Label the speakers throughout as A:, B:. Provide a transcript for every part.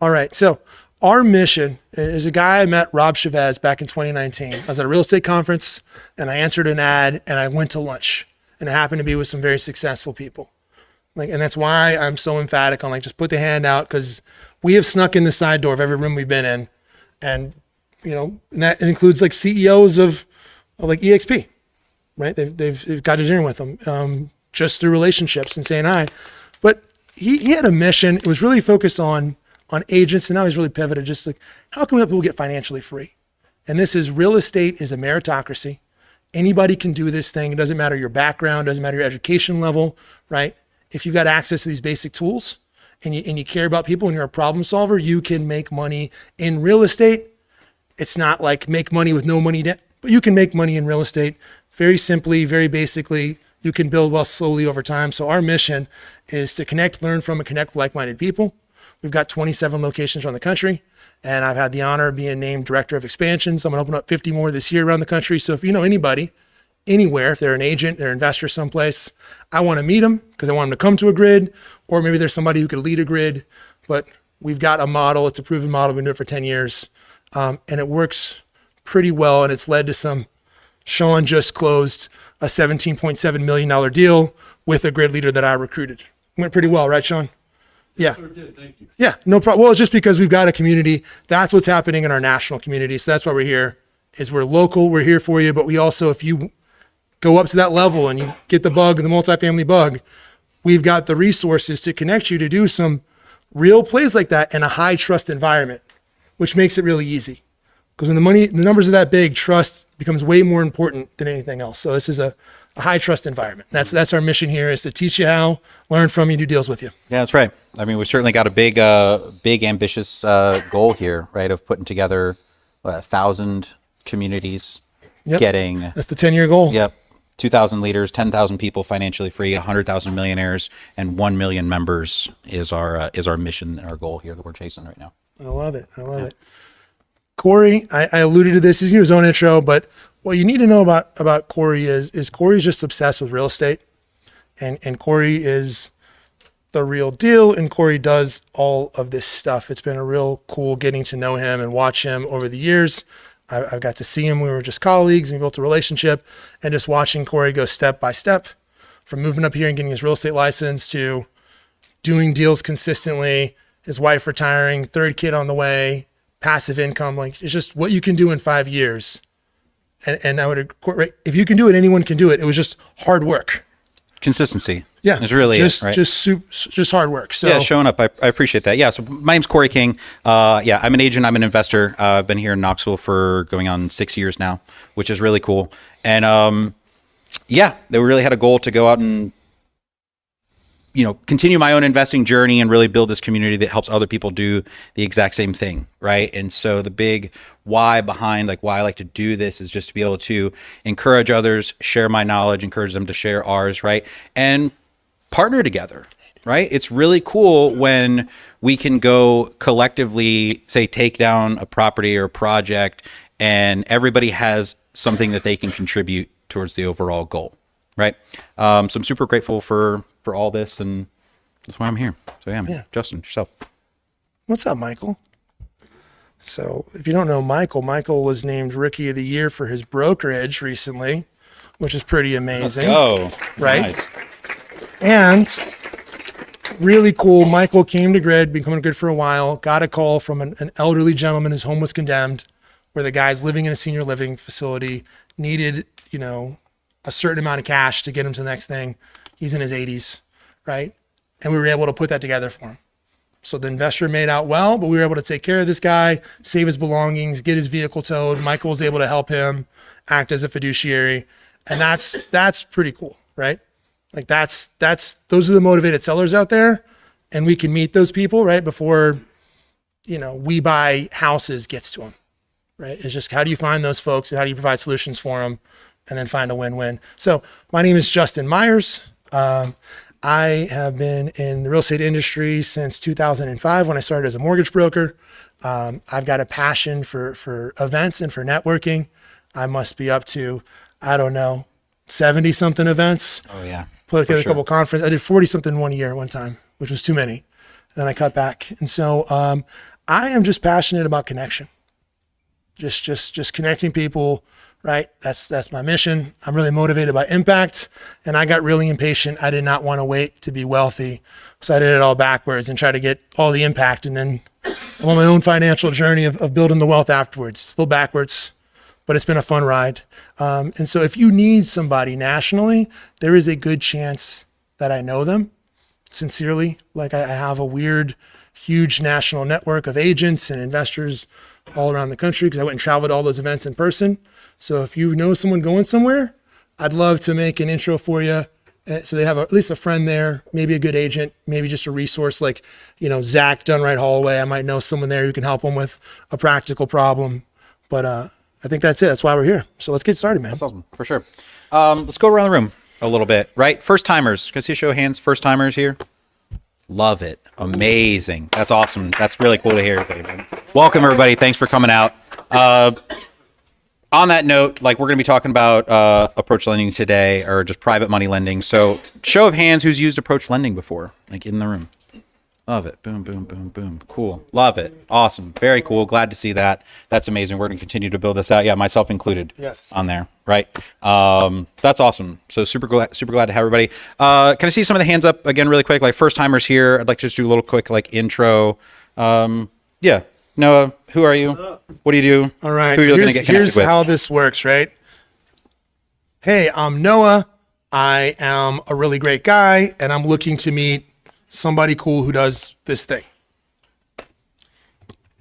A: All right. So our mission is a guy I met, Rob Chavez, back in 2019. I was at a real estate conference and I answered an ad and I went to lunch, and it happened to be with some very successful people. And that's why I'm so emphatic on just put the hand out, because we have snuck in the side door of every room we've been in. And, and that includes CEOs of EXP, right? They've got to dinner with them just through relationships and saying hi. But he had a mission. It was really focused on agents, and now he's really pivoted just how can we help people get financially free? And this is real estate is a meritocracy. Anybody can do this thing. It doesn't matter your background, doesn't matter your education level, right? If you've got access to these basic tools and you care about people and you're a problem solver, you can make money in real estate. It's not make money with no money, but you can make money in real estate very simply, very basically. You can build wealth slowly over time. So our mission is to connect, learn from, and connect with like-minded people. We've got 27 locations around the country, and I've had the honor of being named Director of Expansion. So I'm gonna open up 50 more this year around the country. So if you know anybody, anywhere, if they're an agent, they're an investor someplace, I want to meet them because I want them to come to a grid, or maybe there's somebody who could lead a grid. But we've got a model. It's a proven model. We've been doing it for 10 years, and it works pretty well. And it's led to some. Sean just closed a $17.7 million deal with a grid leader that I recruited. Went pretty well, right, Sean? Yeah.
B: Sure did. Thank you.
A: Yeah, no problem. Well, it's just because we've got a community. That's what's happening in our national community. So that's why we're here. Is we're local. We're here for you. But we also, if you go up to that level and you get the bug, the multifamily bug, we've got the resources to connect you to do some real plays like that in a high trust environment, which makes it really easy. Because when the numbers are that big, trust becomes way more important than anything else. So this is a high trust environment. That's our mission here, is to teach you how, learn from you, do deals with you.
C: Yeah, that's right. I mean, we've certainly got a big ambitious goal here, right? Of putting together 1,000 communities, getting.
A: That's the 10-year goal.
C: Yep. 2,000 leaders, 10,000 people financially free, 100,000 millionaires, and 1 million members is our mission and our goal here that we're chasing right now.
A: I love it. I love it. Corey, I alluded to this. He's in his own intro, but what you need to know about Corey is Corey's just obsessed with real estate, and Corey is the real deal, and Corey does all of this stuff. It's been a real cool getting to know him and watch him over the years. I've got to see him. We were just colleagues, and we built a relationship, and just watching Corey go step by step from moving up here and getting his real estate license to doing deals consistently, his wife retiring, third kid on the way, passive income. It's just what you can do in 5 years. And I would, if you can do it, anyone can do it. It was just hard work.
C: Consistency.
A: Yeah.
C: It's really
A: just,
C: it, right?
A: Just hard work. So
C: yeah, showing up. I appreciate that. Yeah. So my name's Corey King. I'm an agent. I'm an investor. I've been here in Knoxville for going on 6 years now, which is really cool. And they really had a goal to go out and continue my own investing journey and really build this community that helps other people do the exact same thing, right? And so the big why behind why I like to do this is just to be able to encourage others, share my knowledge, encourage them to share ours, right? And partner together, right? It's really cool when we can go collectively, say, take down a property or a project, and everybody has something that they can contribute towards the overall goal, right? So I'm super grateful for all this, and that's why I'm here. So yeah. Justin, yourself.
A: What's up, Michael? So if you don't know Michael was named Rookie of the Year for his brokerage recently, which is pretty amazing.
C: Oh,
A: right?
C: Nice.
A: And really cool, Michael came to Grid, been coming to Grid for a while, got a call from an elderly gentleman whose home was condemned, where the guy's living in a senior living facility, needed, a certain amount of cash to get him to the next thing. He's in his 80s, right? And we were able to put that together for him. So the investor made out well, but we were able to take care of this guy, save his belongings, get his vehicle towed. Michael was able to help him act as a fiduciary. And that's pretty cool, right? Those are the motivated sellers out there. And we can meet those people, right? Before, we buy houses gets to them, right? It's just, how do you find those folks and how do you provide solutions for them and then find a win-win? So my name is Justin Myers. I have been in the real estate industry since 2005 when I started as a mortgage broker. I've got a passion for events and for networking. I must be up to, 70 something events.
C: Oh yeah.
A: Put together a couple conferences. I did 40 something one time, which was too many. then I cut back. And so I am just passionate about connection. Just connecting people, right? That's my mission. I'm really motivated by impact, and I got really impatient. I did not want to wait to be wealthy, so I did it all backwards and try to get all the impact, and then I'm on my own financial journey of building the wealth afterwards. It's a little backwards, but it's been a fun ride. And so if you need somebody nationally, there is a good chance that I know them sincerely. Like I have a weird, huge national network of agents and investors all around the country because I went and traveled to all those events in person. So if you know someone going somewhere, I'd love to make an intro for you. So they have at least a friend there, maybe a good agent, maybe just a resource like, Zach Dunright Holloway. I might know someone there who can help them with a practical problem. But I think that's it. That's why we're here. So let's get started, man.
C: That's awesome, for sure. Let's go around the room a little bit, right? First timers. Can I see a show of hands? First timers here? Love it. Amazing. That's awesome. That's really cool to hear. Welcome, everybody. Thanks for coming out. On that note, we're going to be talking about approach lending today, or just private money lending. So show of hands, who's used approach lending before, in the room? Love it. Boom, boom, boom, boom. Cool. Love it. Awesome. Very cool. Glad to see that. That's amazing. We're going to continue to build this out. Yeah, myself included.
A: Yes.
C: On there, right? That's awesome. So super glad to have everybody. Can I see some of the hands up again really quick? First timers here. I'd like to just do a little quick intro. Yeah. Noah, who are you? What do you do?
A: All right.
C: Who are you looking to get connected
A: here's
C: with?
A: how this works, right? Hey, I'm Noah. I am a really great guy, and I'm looking to meet somebody cool who does this thing.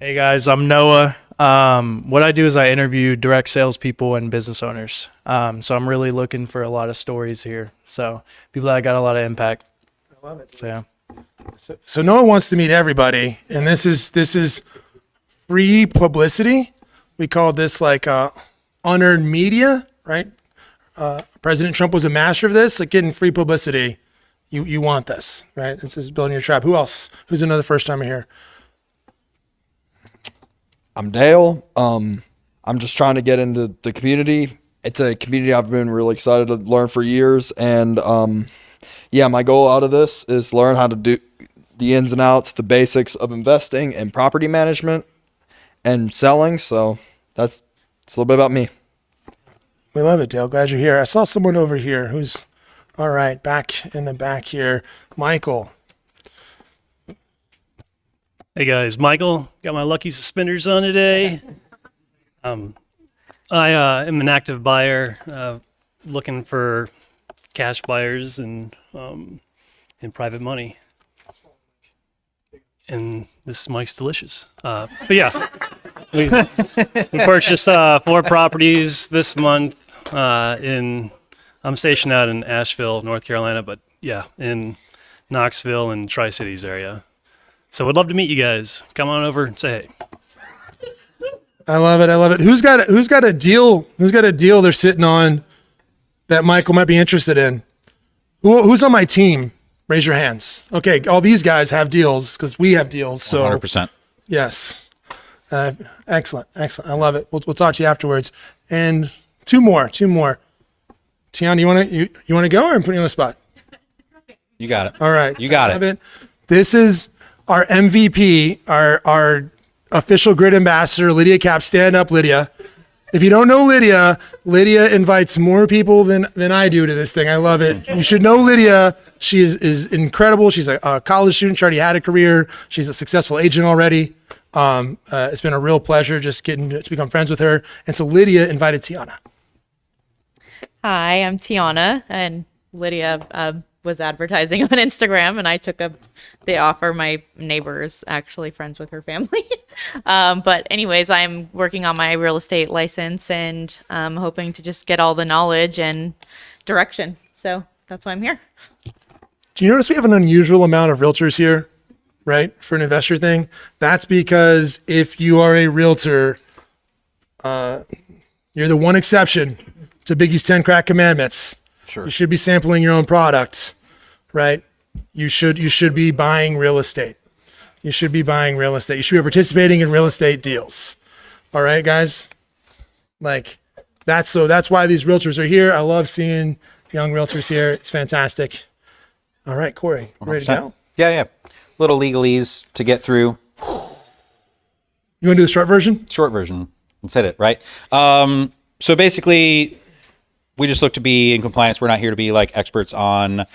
B: Hey guys, I'm Noah. What I do is I interview direct salespeople and business owners. So I'm really looking for a lot of stories here. So people that got a lot of impact.
A: I love it.
B: So yeah.
A: So Noah wants to meet everybody, and this is free publicity. We call this unearned media, right? President Trump was a master of this, getting free publicity. You want this, right? This is building your tribe. Who else? Who's another first timer here?
D: I'm Dale. I'm just trying to get into the community. It's a community I've been really excited to learn for years. And my goal out of this is learn how to do the ins and outs, the basics of investing and property management and selling. So it's a little bit about me.
A: We love it, Dale. Glad you're here. I saw someone over here who's, all right, back in the back here. Michael.
E: Hey guys, Michael, got my lucky suspenders on today. I am an active buyer, looking for cash buyers and private money. And this mic's delicious. But yeah, we purchased 4 properties this month. I'm stationed out in Asheville, North Carolina, but yeah, in Knoxville and Tri-Cities area. So would love to meet you guys. Come on over and say hey.
A: I love it. Who's got a deal? Who's got a deal they're sitting on that Michael might be interested in? Who's on my team? Raise your hands. Okay, all these guys have deals because we have deals. So
C: 100%.
A: Yes. Excellent. I love it. We'll talk to you afterwards. And two more. Tiana, you want to go, or I'm putting you on the spot?
C: You got it.
A: All right.
C: You got it.
A: This is our MVP, our official grid ambassador, Lydia Cap. Stand up, Lydia. If you don't know Lydia invites more people than I do to this thing. I love it. You should know Lydia. She is incredible. She's a college student. She already had a career. She's a successful agent already. It's been a real pleasure just getting to become friends with her. And so Lydia invited Tiana.
F: Hi, I'm Tiana, and Lydia was advertising on Instagram, and I took the offer. My neighbor's actually friends with her family. But anyways, I'm working on my real estate license, and I'm hoping to just get all the knowledge and direction. So that's why I'm here.
A: Do you notice we have an unusual amount of realtors here, right? For an investor thing? That's because if you are a realtor, you're the one exception to Biggie's 10 crack commandments.
C: Sure.
A: You should be sampling your own product, right? You should be buying real estate. You should be participating in real estate deals. All right, guys? That's why these realtors are here. I love seeing young realtors here. It's fantastic. All right, Corey, ready to go?
C: Yeah. little legalese to get through.
A: You want to do the short version?
C: Short version. Let's hit it, right? So basically, we just look to be in compliance. We're not here to be like experts on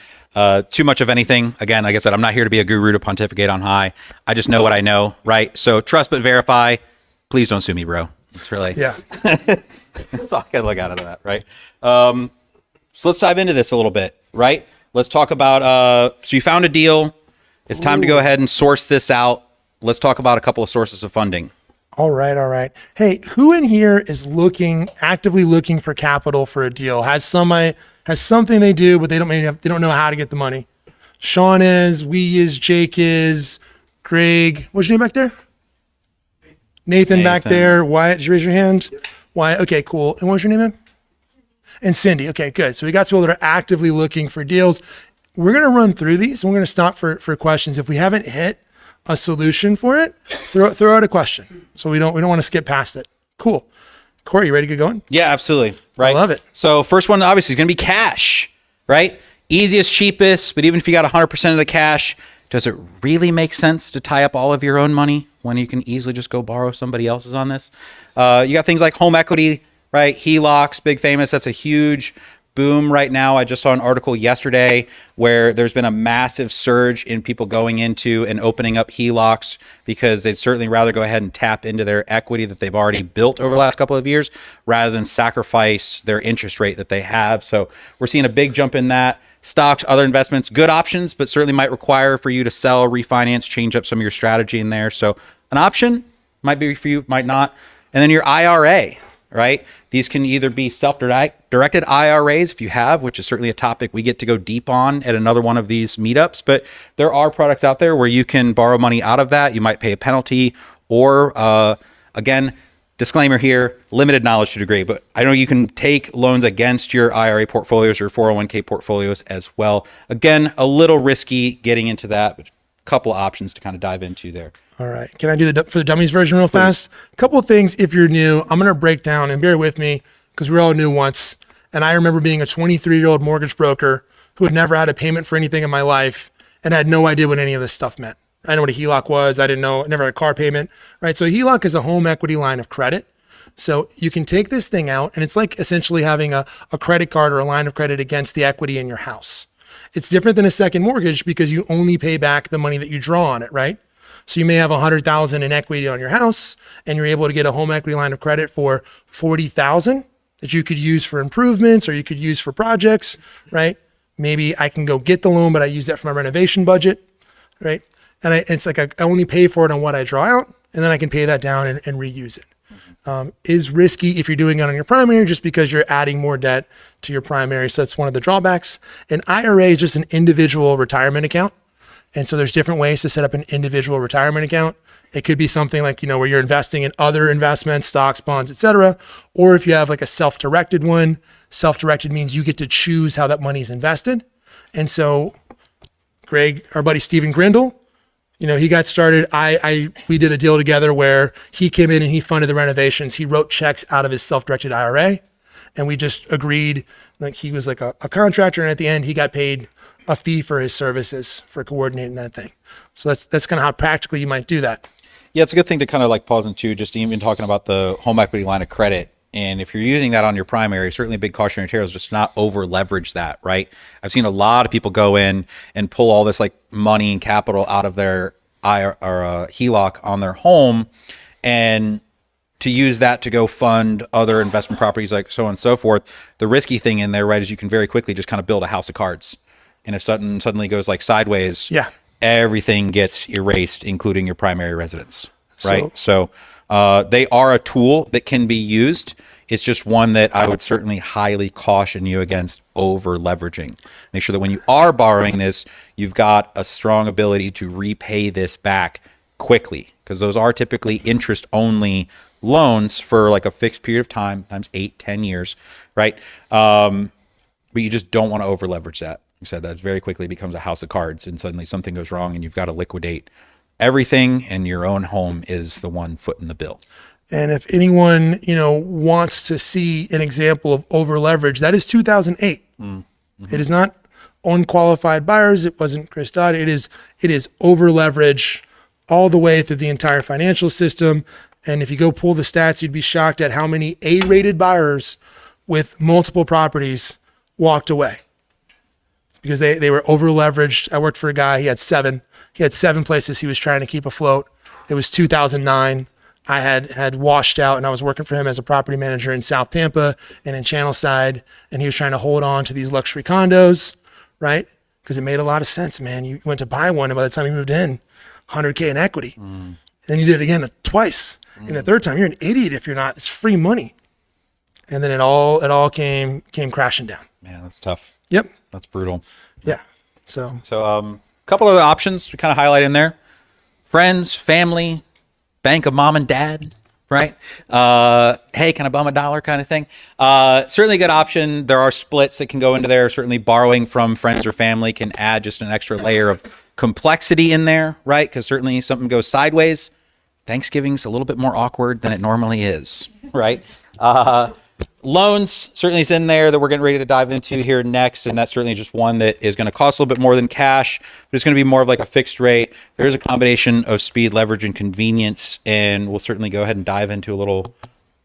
C: too much of anything. Again, like I said, I'm not here to be a guru to pontificate on high. I just know what I know, right? So trust but verify. Please don't sue me, bro. It's really,
A: Yeah.
C: that's all I can look out of that, right? So let's dive into this a little bit, right? Let's talk about, so you found a deal. It's time to go ahead and source this out. Let's talk about a couple of sources of funding.
A: All right. Hey, who in here is actively looking for capital for a deal? Has something they do, but they don't know how to get the money. Sean is, we is, Jake is, Greg. What's your name back there? Nathan back there. Wyatt, did you raise your hand? Wyatt. Okay, cool. And what's your name, man? And Cindy. Okay, good. So we got people that are actively looking for deals. We're gonna run through these and we're gonna stop for questions. If we haven't hit a solution for it, throw out a question. So we don't want to skip past it. Cool. Corey, you ready to get going?
C: Yeah, absolutely. Right.
A: I love it.
C: So first one obviously is going to be cash, right? Easiest, cheapest, but even if you got 100% of the cash, does it really make sense to tie up all of your own money when you can easily just go borrow somebody else's on this? You got things like home equity, right? HELOCs, big famous. That's a huge boom right now. I just saw an article yesterday where there's been a massive surge in people going into and opening up HELOCs because they'd certainly rather go ahead and tap into their equity that they've already built over the last couple of years rather than sacrifice their interest rate that they have. So we're seeing a big jump in that. Stocks, other investments, good options, but certainly might require for you to sell, refinance, change up some of your strategy in there. So an option might be for you, might not. And then your IRA, right? These can either be self-directed IRAs if you have, which is certainly a topic we get to go deep on at another one of these meetups. But there are products out there where you can borrow money out of that. You might pay a penalty or, again, disclaimer here, limited knowledge to a degree, but I know you can take loans against your IRA portfolios or 401k portfolios as well. Again, a little risky getting into that, but a couple of options to kind of dive into there.
A: All right. Can I do for the dummies version real fast? A couple of things if you're new. I'm going to break down and bear with me because we're all new once. And I remember being a 23-year-old mortgage broker who had never had a payment for anything in my life and had no idea what any of this stuff meant. I didn't know what a HELOC was. I never had a car payment, right? So a HELOC is a home equity line of credit. So you can take this thing out and it's like essentially having a credit card or a line of credit against the equity in your house. It's different than a second mortgage because you only pay back the money that you draw on it, right? So you may have $100,000 in equity on your house and you're able to get a home equity line of credit for $40,000 that you could use for improvements or you could use for projects, right? Maybe I can go get the loan, but I use that for my renovation budget, right? And it's like I only pay for it on what I draw out and then I can pay that down and reuse it. Is risky if you're doing it on your primary just because you're adding more debt to your primary. So that's one of the drawbacks. An IRA is just an individual retirement account. And so there's different ways to set up an individual retirement account. It could be something like, where you're investing in other investments, stocks, bonds, etc. Or if you have like a self-directed one, self-directed means you get to choose how that money is invested. And so Greg, our buddy Stephen Grindle, he got started. We did a deal together where he came in and he funded the renovations. He wrote checks out of his self-directed IRA and we just agreed, like he was like a contractor. And at the end he got paid a fee for his services for coordinating that thing. So that's kind of how practically you might do that.
C: Yeah, it's a good thing to kind of like pause into just even talking about the home equity line of credit. And if you're using that on your primary, certainly a big cautionary tale is just not over leverage that, right? I've seen a lot of people go in and pull all this like money and capital out of their HELOC on their home and to use that to go fund other investment properties like so on and so forth. The risky thing in there, right, is you can very quickly just kind of build a house of cards. And if something suddenly goes like sideways, everything gets erased, including your primary residence, right? So they are a tool that can be used. It's just one that I would certainly highly caution you against over leveraging. Make sure that when you are borrowing this, you've got a strong ability to repay this back quickly because those are typically interest only loans for like a fixed period of time, times 8-10 years, right? But you just don't want to over leverage that. You said that very quickly becomes a house of cards and suddenly something goes wrong and you've got to liquidate everything and your own home is the one foot in the bill.
A: And if anyone, wants to see an example of over leverage, that is 2008. Mm-hmm. It is not unqualified buyers. It wasn't Chris Dodd. It is over leverage all the way through the entire financial system. And if you go pull the stats, you'd be shocked at how many A-rated buyers with multiple properties walked away because they were over leveraged. I worked for a guy, he had seven places he was trying to keep afloat. It was 2009. I had washed out, and I was working for him as a property manager in South Tampa and in Channelside, and he was trying to hold on to these luxury condos, right? Because it made a lot of sense, man. You went to buy one, and by the time you moved in, 100K in equity. And then you did it again twice. And the third time, you're an idiot if you're not. It's free money. And then it all came crashing down.
C: Man, that's tough.
A: Yep.
C: That's brutal.
A: Yeah. So
C: A couple other options we kind of highlight in there: friends, family, bank of mom and dad, right? Hey, can I bum $1 kind of thing? Certainly a good option. There are splits that can go into there. Certainly borrowing from friends or family can add just an extra layer of complexity in there, right? Because certainly something goes sideways, Thanksgiving's a little bit more awkward than it normally is, right? Loans certainly is in there that we're getting ready to dive into here next, and that's certainly just one that is going to cost a little bit more than cash, but it's going to be more of like a fixed rate. There's a combination of speed, leverage, and convenience, and we'll certainly go ahead and dive into a little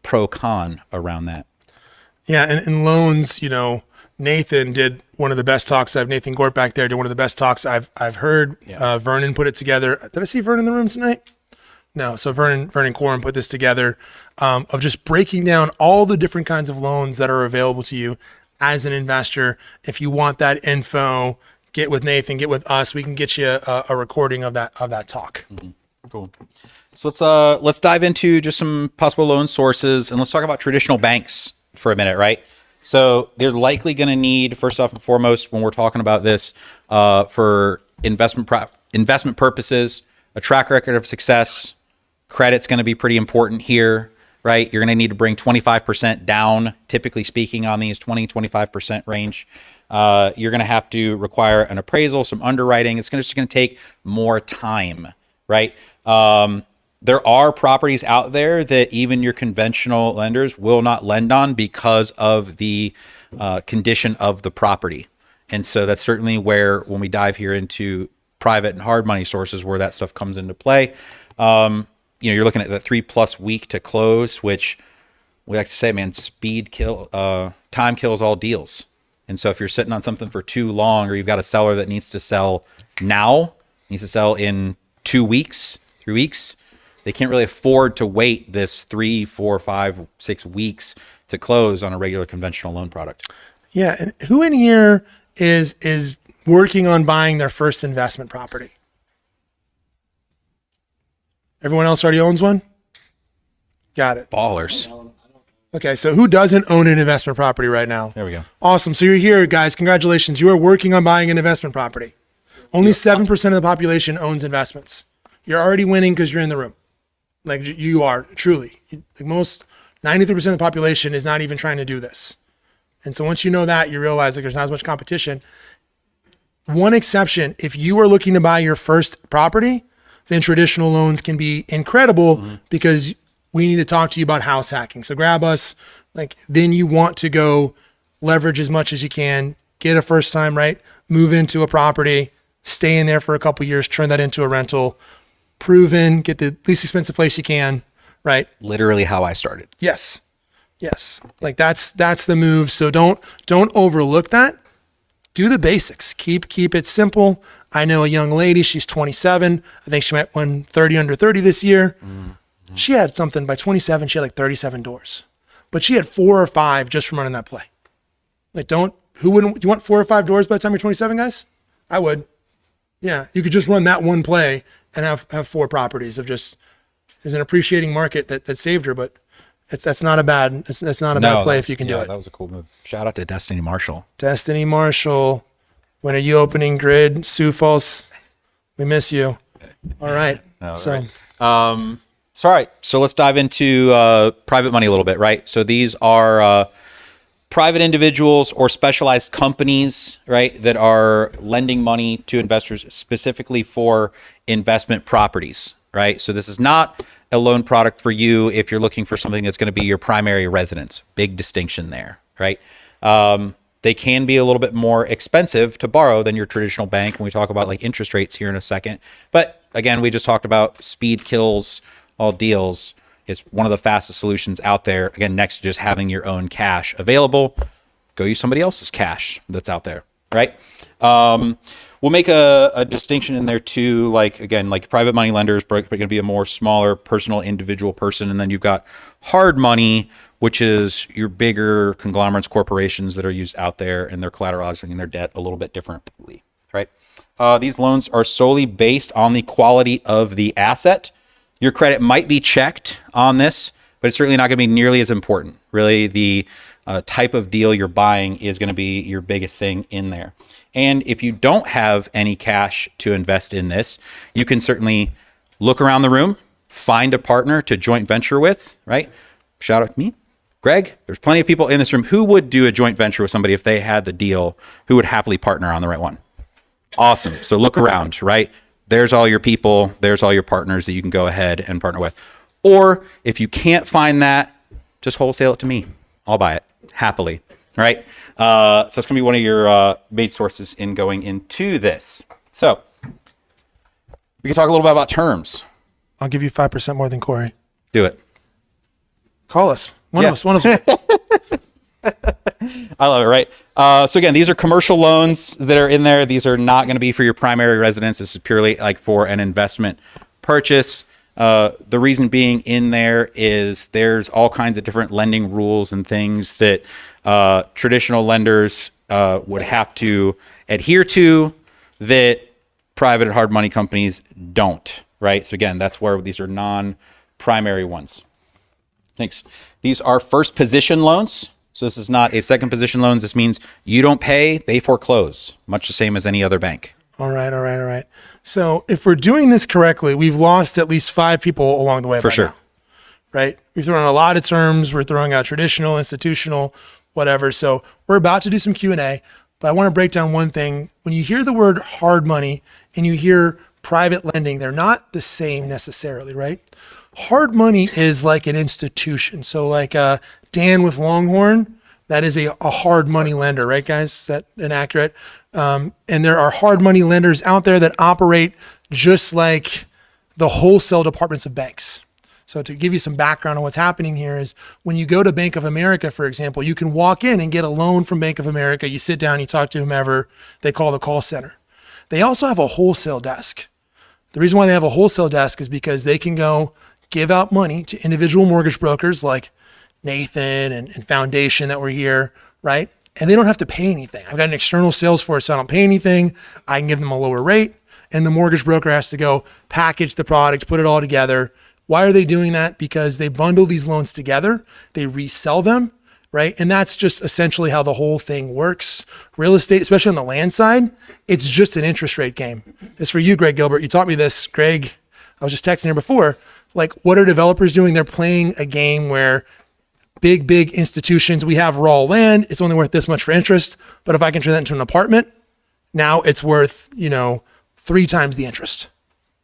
C: pro-con around that.
A: yeah, and in loans, Nathan did one of the best talks. Nathan Gort back there did one of the best talks I've heard.
C: Yeah.
A: Vernon put it together. Did I see Vernon in the room tonight? No. So Vernon Corum put this together of just breaking down all the different kinds of loans that are available to you as an investor. If you want that info, get with Nathan, get with us. We can get you a recording of that talk.
C: Cool. So let's dive into just some possible loan sources, and let's talk about traditional banks for a minute, right? So they're likely going to need, first off and foremost, when we're talking about this, for investment purposes, a track record of success. Credit's going to be pretty important here, right? You're going to need to bring 25% down, typically speaking, on these 25% range. You're going to have to require an appraisal, some underwriting. It's just going to take more time, right? There are properties out there that even your conventional lenders will not lend on because of the condition of the property. And so that's certainly where, when we dive here into private and hard money sources, where that stuff comes into play. You're looking at the 3+ week to close, which we like to say, man, time kills all deals. And so if you're sitting on something for too long, or you've got a seller that needs to sell now, needs to sell in 2 weeks, 3 weeks, they can't really afford to wait this 3, 4, 5, 6 weeks to close on a regular conventional loan product.
A: Yeah. And who in here is working on buying their first investment property? Everyone else already owns one? Got it.
C: Ballers.
A: Okay, so who doesn't own an investment property right now?
C: There we go.
A: Awesome. So you're here, guys. Congratulations. You are working on buying an investment property. Only 7% of the population owns investments. You're already winning because you're in the room. Like you are, truly. Like most, 93% of the population is not even trying to do this. And so once you know that, you realize there's not as much competition. One exception, if you are looking to buy your first property, then traditional loans can be incredible because we need to talk to you about house hacking. So grab us, then you want to go leverage as much as you can, get a first time, right? Move into a property, stay in there for a couple years, turn that into a rental, proven, get the least expensive place you can, right?
C: Literally how I started.
A: Yes. That's the move. So don't overlook that. Do the basics. Keep it simple. I know a young lady, she's 27. I think she might win 30 under 30 this year. She had something by 27, she had 37 doors. But she had 4 or 5 just from running that play. Do you want 4 or 5 doors by the time you're 27, guys? I would. Yeah, you could just run that one play and have 4 properties of just, there's an appreciating market that saved her, but that's not a bad play if you can do it.
C: That was a cool move. Shout out to Destiny Marshall.
A: Destiny Marshall, when are you opening Grid? Sioux Falls, we miss you. All right.
C: All right. So let's dive into private money a little bit, right? So these are private individuals or specialized companies, right, that are lending money to investors specifically for investment properties, right? So this is not a loan product for you if you're looking for something that's going to be your primary residence. Big distinction there, right? They can be a little bit more expensive to borrow than your traditional bank when we talk about like interest rates here in a second. But again, we just talked about speed kills all deals. It's one of the fastest solutions out there. Again, next to just having your own cash available, go use somebody else's cash that's out there, right? We'll make a distinction in there too, like, again, like private money lenders, but going to be a more smaller personal individual person. And then you've got hard money, which is your bigger conglomerates, corporations that are used out there, and they're collateralizing their debt a little bit differently, right? These loans are solely based on the quality of the asset. Your credit might be checked on this, but it's certainly not going to be nearly as important. Really, the type of deal you're buying is going to be your biggest thing in there. And if you don't have any cash to invest in this, you can certainly look around the room, find a partner to joint venture with, right? Shout out to me, Greg. There's plenty of people in this room who would do a joint venture with somebody if they had the deal, who would happily partner on the right one. Awesome. So look around, right? There's all your people, there's all your partners that you can go ahead and partner with. Or if you can't find that, just wholesale it to me. I'll buy it happily. All right. So that's going to be one of your main sources in going into this. So we can talk a little bit about terms.
A: I'll give you 5% more than Corey.
C: Do it.
A: Call us. One of us.
C: I love it, right? So again, these are commercial loans that are in there. These are not going to be for your primary residence. This is purely like for an investment purchase. The reason being in there is there's all kinds of different lending rules and things that traditional lenders would have to adhere to that private and hard money companies don't, right? So again, that's where these are non-primary ones. Thanks. These are first position loans. So this is not a second position loans. This means you don't pay, they foreclose, much the same as any other bank.
A: All right. So if we're doing this correctly, we've lost at least 5 people along the way.
C: For sure.
A: Now, right? We've thrown out a lot of terms. We're throwing out traditional, institutional, whatever. So we're about to do some Q&A, but I want to break down one thing. When you hear the word hard money and you hear private lending, they're not the same necessarily, right? Hard money is like an institution. So like Dan with Longhorn, that is a hard money lender, right, guys? Is that inaccurate? And there are hard money lenders out there that operate just like the wholesale departments of banks. So to give you some background on what's happening here is when you go to Bank of America, for example, you can walk in and get a loan from Bank of America. You sit down, you talk to whomever, they call the call center. They also have a wholesale desk. The reason why they have a wholesale desk is because they can go give out money to individual mortgage brokers like Nathan and Foundation that were here, right? And they don't have to pay anything. I've got an external sales force, so I don't pay anything. I can give them a lower rate, and the mortgage broker has to go package the product, put it all together. Why are they doing that? Because they bundle these loans together, they resell them, right? And that's just essentially how the whole thing works. Real estate, especially on the land side, it's just an interest rate game. It's for you, Greg Gilbert. You taught me this, Greg. I was just texting her before. Like, what are developers doing? They're playing a game where big institutions, we have raw land, it's only worth this much for interest. But if I can turn that into an apartment, now it's worth, 3 times the interest.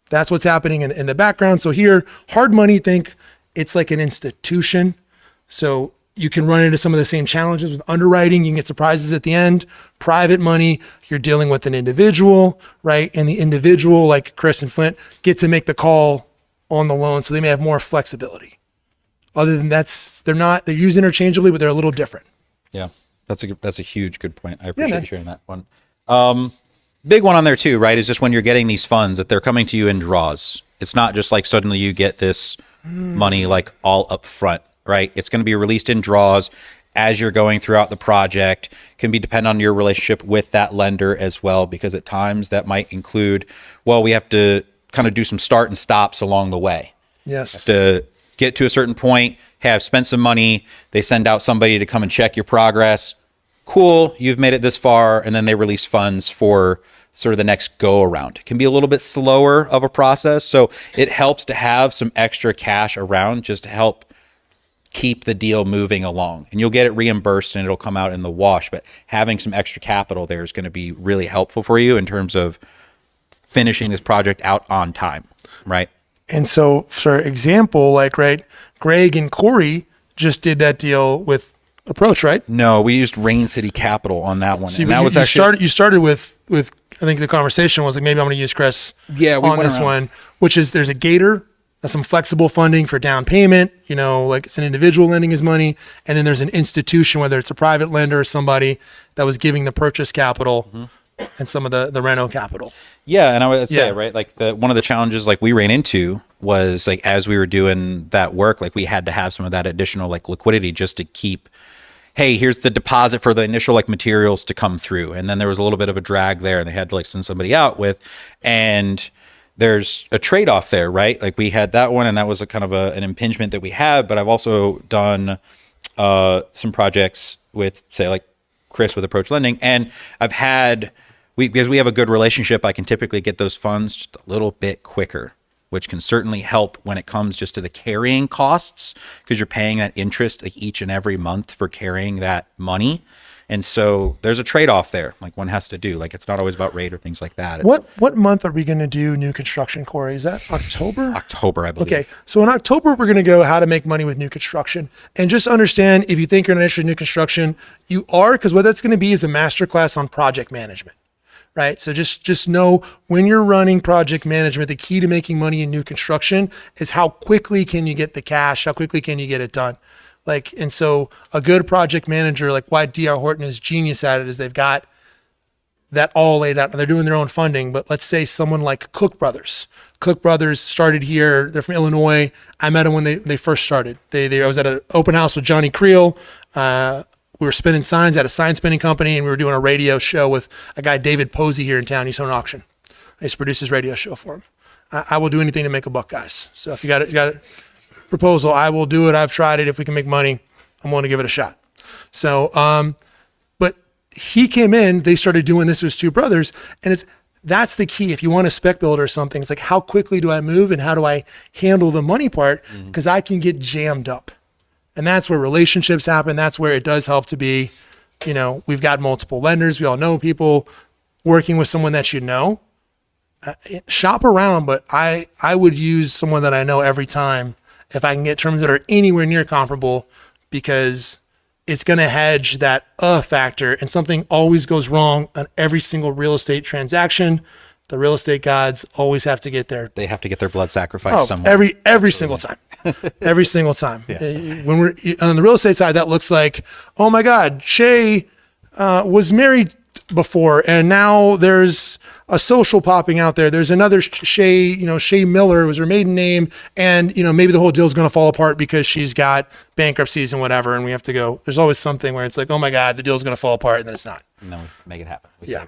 A: That's what's happening in the background. So here, hard money, think it's like an institution. So you can run into some of the same challenges with underwriting. You can get surprises at the end. Private money, you're dealing with an individual, right? And the individual, like Chris and Flint, get to make the call on the loan. So they may have more flexibility. Other than they're used interchangeably, but they're a little different.
C: Yeah, that's a huge good point. I appreciate you sharing that one. Big one on there too, right? Is just when you're getting these funds that they're coming to you in draws. It's not just like suddenly you get this money like all up front, right? It's going to be released in draws as you're going throughout the project. Can be dependent on your relationship with that lender as well, because at times that might include, well, we have to kind of do some start and stops along the way.
A: Yes.
C: To get to a certain point, have spent some money, they send out somebody to come and check your progress. Cool, you've made it this far, and then they release funds for sort of the next go around. It can be a little bit slower of a process, so it helps to have some extra cash around just to help keep the deal moving along. And you'll get it reimbursed and it'll come out in the wash, but having some extra capital there is going to be really helpful for you in terms of finishing this project out on time, right?
A: And so, for example, like, right, Greg and Corey just did that deal with approach, right?
C: No, we used Rain City Capital on that one.
A: See,
C: and
A: but
C: that was
A: you
C: actually
A: started with I think the conversation was like, maybe I'm going to use Chris
C: Yeah, we
A: on
C: went
A: this
C: around.
A: one, which is there's a gator, that's some flexible funding for down payment, like it's an individual lending his money. And then there's an institution, whether it's a private lender or somebody that was giving the purchase capital and some of the reno capital.
C: Yeah, and I would say,
A: Yeah.
C: right, like one of the challenges like we ran into was like as we were doing that work, like we had to have some of that additional like liquidity just to keep, hey, here's the deposit for the initial like materials to come through. And then there was a little bit of a drag there and they had to like send somebody out with, and there's a trade-off there, right? Like we had that one and that was a kind of an impingement that we had, but I've also done some projects with say like Chris with Approach Lending, and I've had, because we have a good relationship, I can typically get those funds just a little bit quicker, which can certainly help when it comes just to the carrying costs, because you're paying that interest like each and every month for carrying that money. And so there's a trade-off there, like one has to do. Like it's not always about rate or things like that. It's
A: What month are we going to do new construction, Corey? Is that October?
C: October, I believe.
A: Okay, so in October, we're going to go how to make money with new construction. And just understand, if you think you're not interested in new construction, you are, because what that's going to be is a masterclass on project management, right? So just know when you're running project management, the key to making money in new construction is how quickly can you get the cash, how quickly can you get it done. And so a good project manager, like why D.R. Horton is genius at it, is they've got that all laid out. They're doing their own funding, but let's say someone like Cook Brothers. Cook Brothers started here. They're from Illinois. I met them when they first started. I was at an open house with Johnny Creel. We were spinning signs at a sign spinning company, and we were doing a radio show with a guy, David Posey, here in town. He's on an auction. I used to produce his radio show for him. I will do anything to make a buck, guys. So if you got a proposal, I will do it. I've tried it. If we can make money, I'm willing to give it a shot. So, but he came in, they started doing this with his two brothers, and that's the key. If you want a spec build or something, it's like, how quickly do I move and how do I handle the money part? Because I can get jammed up. And that's where relationships happen. That's where it does help to be, we've got multiple lenders. We all know people. Working with someone that you know, shop around, but I would use someone that I know every time if I can get terms that are anywhere near comparable, because it's going to hedge that factor, and something always goes wrong on every single real estate transaction. The real estate gods always have to get there.
C: They have to get their blood sacrificed somewhere.
A: Every single time. Every single time. When we're on the real estate side, that looks like, oh my God, Shay was married before, and now there's a social popping out there. There's another Shay, Shay Miller was her maiden name, and maybe the whole deal's going to fall apart because she's got bankruptcies and whatever, and we have to go. There's always something where it's like, oh my God, the deal's going to fall apart, and then it's not.
C: No, make it happen. We
A: Yeah.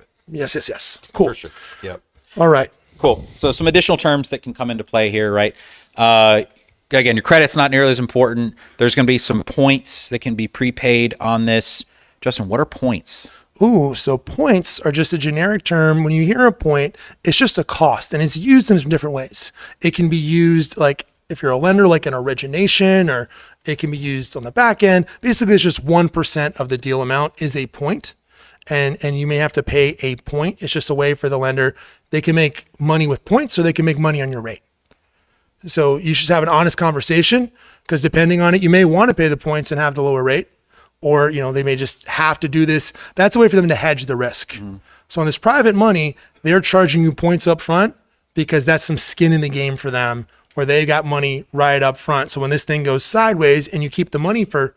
C: save it.
A: Yes. Cool.
C: For sure. Yep.
A: All right.
C: Cool. So some additional terms that can come into play here, right? Again, your credit's not nearly as important. There's going to be some points that can be prepaid on this. Justin, what are points?
A: Ooh, so points are just a generic term. When you hear a point, it's just a cost, and it's used in some different ways. It can be used like if you're a lender, like an origination, or it can be used on the back end. Basically, it's just 1% of the deal amount is a point, and you may have to pay a point. It's just a way for the lender. They can make money with points, or they can make money on your rate. So you should have an honest conversation, because depending on it, you may want to pay the points and have the lower rate. Or, they may just have to do this. That's a way for them to hedge the risk. So on this private money, they're charging you points up front because that's some skin in the game for them, where they got money right up front. So when this thing goes sideways and you keep the money for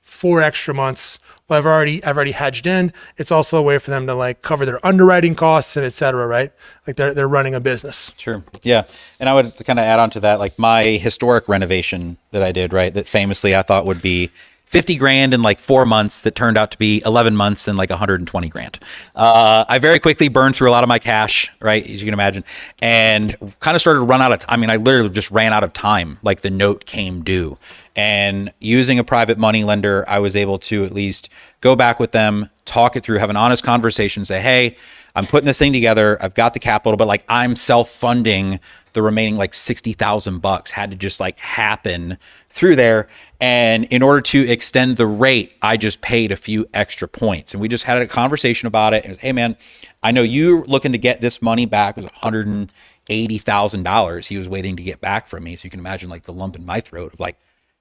A: 4 extra months, well, I've already hedged in. It's also a way for them to like cover their underwriting costs and et cetera, right? Like they're running a business.
C: Sure. Yeah. And I would kind of add on to that, like my historic renovation that I did, right? That famously I thought would be 50 grand in like 4 months, that turned out to be 11 months and like 120 grand. I very quickly burned through a lot of my cash, right? As you can imagine, and kind of started to run out of time. I mean, I literally just ran out of time. Like the note came due, and using a private money lender, I was able to at least go back with them, talk it through, have an honest conversation, say, hey, I'm putting this thing together. I've got the capital, but like I'm self-funding the remaining like $60,000 had to just like happen through there. And in order to extend the rate, I just paid a few extra points. And we just had a conversation about it. And hey man, I know you're looking to get this money back. It was $180,000 he was waiting to get back from me. So you can imagine like the lump in my throat of like,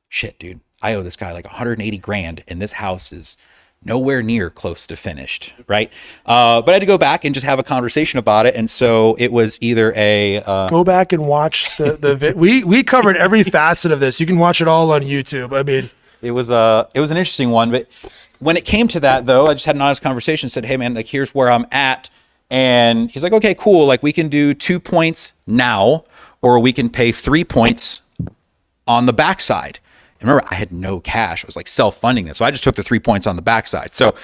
C: shit, dude, I owe this guy like 180 grand and this house is nowhere near close to finished, right? But I had to go back and just have a conversation about it. And so it was either
A: Go back and watch we covered every facet of this. You can watch it all on YouTube. I mean,
C: it was an interesting one. But when it came to that, though, I just had an honest conversation, said, hey, man, like, here's where I'm at. And he's like, okay, cool. Like, we can do 2 points now, or we can pay 3 points on the backside. And remember, I had no cash. I was like self-funding this. So I just took the 3 points on the backside. So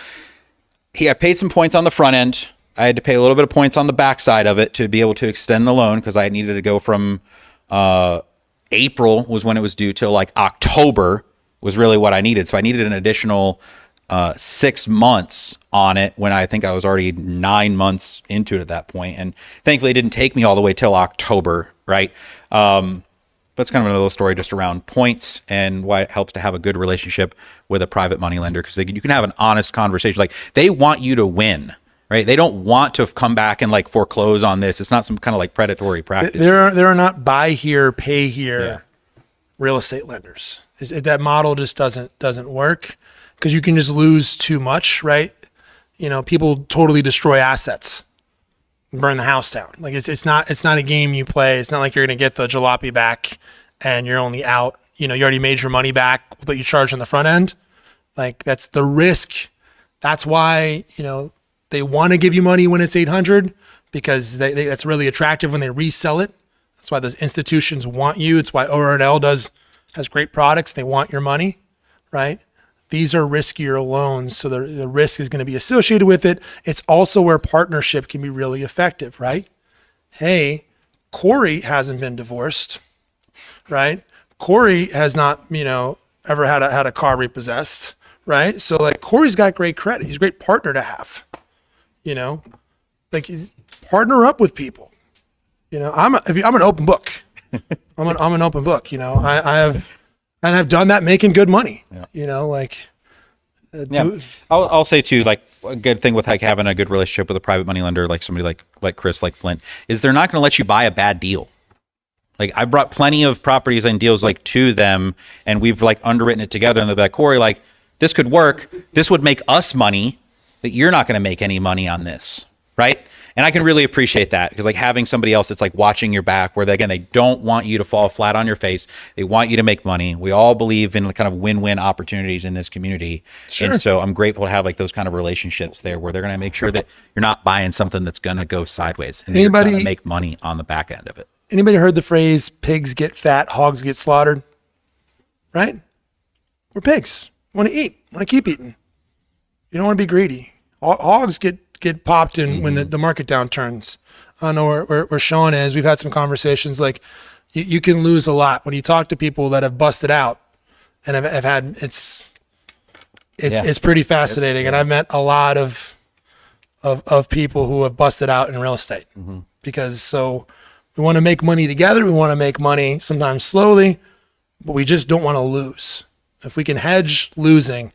C: I paid some points on the front end. I had to pay a little bit of points on the backside of it to be able to extend the loan, because I needed to go from April was when it was due till like October was really what I needed. So I needed an additional 6 months on it when I think I was already 9 months into it at that point. And thankfully it didn't take me all the way till October, right? But it's kind of another little story just around points and why it helps to have a good relationship with a private money lender, because you can have an honest conversation. Like, they want you to win, right? They don't want to come back and like foreclose on this. It's not some kind of like predatory practice.
A: there are not buy here, pay here real estate lenders. That model just doesn't work, because you can just lose too much, right? You know, people totally destroy assets, burn the house down. Like, it's not a game you play. It's not like you're going to get the jalopy back and you're only out, you already made your money back with what you charged on the front end. Like, that's the risk. That's why, they want to give you money when it's 800, because that's really attractive when they resell it. That's why those institutions want you. It's why ORNL has great products. They want your money, right? These are riskier loans, so the risk is going to be associated with it. It's also where partnership can be really effective, right? Hey, Corey hasn't been divorced, right? Corey has not, ever had a car repossessed, right? So like, Corey's got great credit. He's a great partner to have, like, partner up with people. I'm an open book. I'm an open book. I've done that making good money.
C: I'll say too, like, a good thing with like having a good relationship with a private money lender, like somebody like Chris, like Flynt, is they're not going to let you buy a bad deal. Like, I brought plenty of properties and deals like to them, and we've like underwritten it together, and they're like, Corey, like, this could work. This would make us money, but you're not going to make any money on this, right? And I can really appreciate that, because like having somebody else that's like watching your back, where they don't want you to fall flat on your face. They want you to make money. We all believe in kind of win-win opportunities in this community. Sure. And so I'm grateful to have like those kind of relationships there, where they're going to make sure that you're not buying something that's going to go sideways, and you're going to make money on the back end of it.
A: Anybody heard the phrase, pigs get fat, hogs get slaughtered? Right? We're pigs. We want to eat. We want to keep eating. You don't want to be greedy. Hogs get popped in when the market downturns. I don't know where Sean is. We've had some conversations. Like, you can lose a lot when you talk to people that have busted out and have had, it's pretty fascinating. And I've met a lot of people who have busted out in real estate, because we want to make money together. We want to make money sometimes slowly, but we just don't want to lose. If we can hedge losing,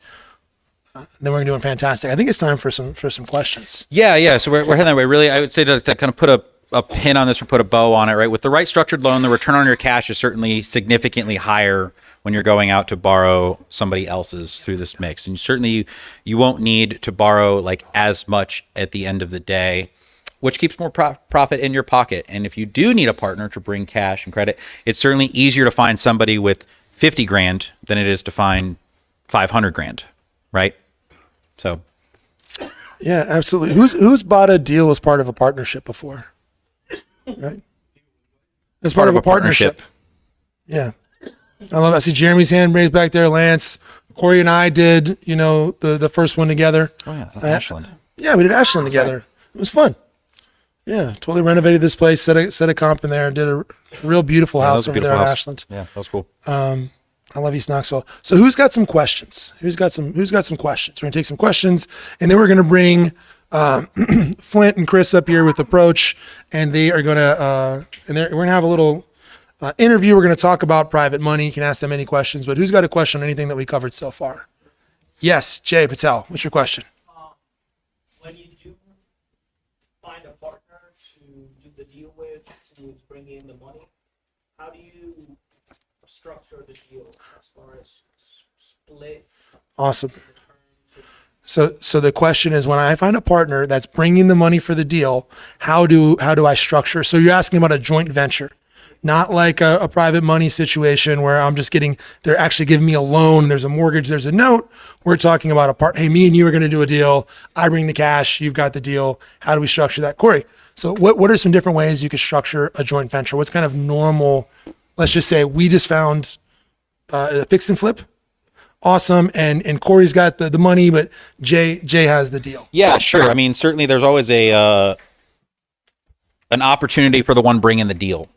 A: then we're doing fantastic. I think it's time for some questions.
C: Yeah. So we're heading that way. Really, I would say to kind of put a pin on this, or put a bow on it, right? With the right structured loan, the return on your cash is certainly significantly higher when you're going out to borrow somebody else's through this mix. And certainly you won't need to borrow like as much at the end of the day, which keeps more profit in your pocket. And if you do need a partner to bring cash and credit, it's certainly easier to find somebody with 50 grand than it is to find 500 grand. Right. So.
A: Yeah, absolutely. Who's bought a deal as part of a partnership before? Right. As part of a partnership. Yeah. I love that. I see Jeremy's hand raised back there. Lance, Corey and I did, the first one together.
C: Oh yeah. Ashland.
A: Yeah. We did Ashland together. It was fun. Yeah. Totally renovated this place, set a comp in there, did a real beautiful house over there in Ashland.
C: Yeah. That was cool.
A: I love East Knoxville. So who's got some questions? Who's got some questions? We're gonna take some questions, and then we're gonna bring Flynt and Chris up here with Approach, and they are gonna we're gonna have a little interview. We're gonna talk about private money. You can ask them any questions, but who's got a question on anything that we covered so far? Yes, Jay Patel. What's your question?
G: When you do find a partner to do the deal with, to bring in the money, how do you structure the deal as far as split?
A: Awesome. So the question is, when I find a partner that's bringing the money for the deal, how do I structure? So you're asking about a joint venture, not like a private money situation where they're actually giving me a loan. There's a mortgage, there's a note. We're talking about a part. Hey, me and you are going to do a deal. I bring the cash. You've got the deal. How do we structure that? Corey, so what are some different ways you could structure a joint venture? What's kind of normal? Let's just say we just found a fix and flip. Awesome. And Corey's got the money, but Jay has the deal.
C: Yeah, sure. I mean, certainly there's always an opportunity for the one bringing the deal.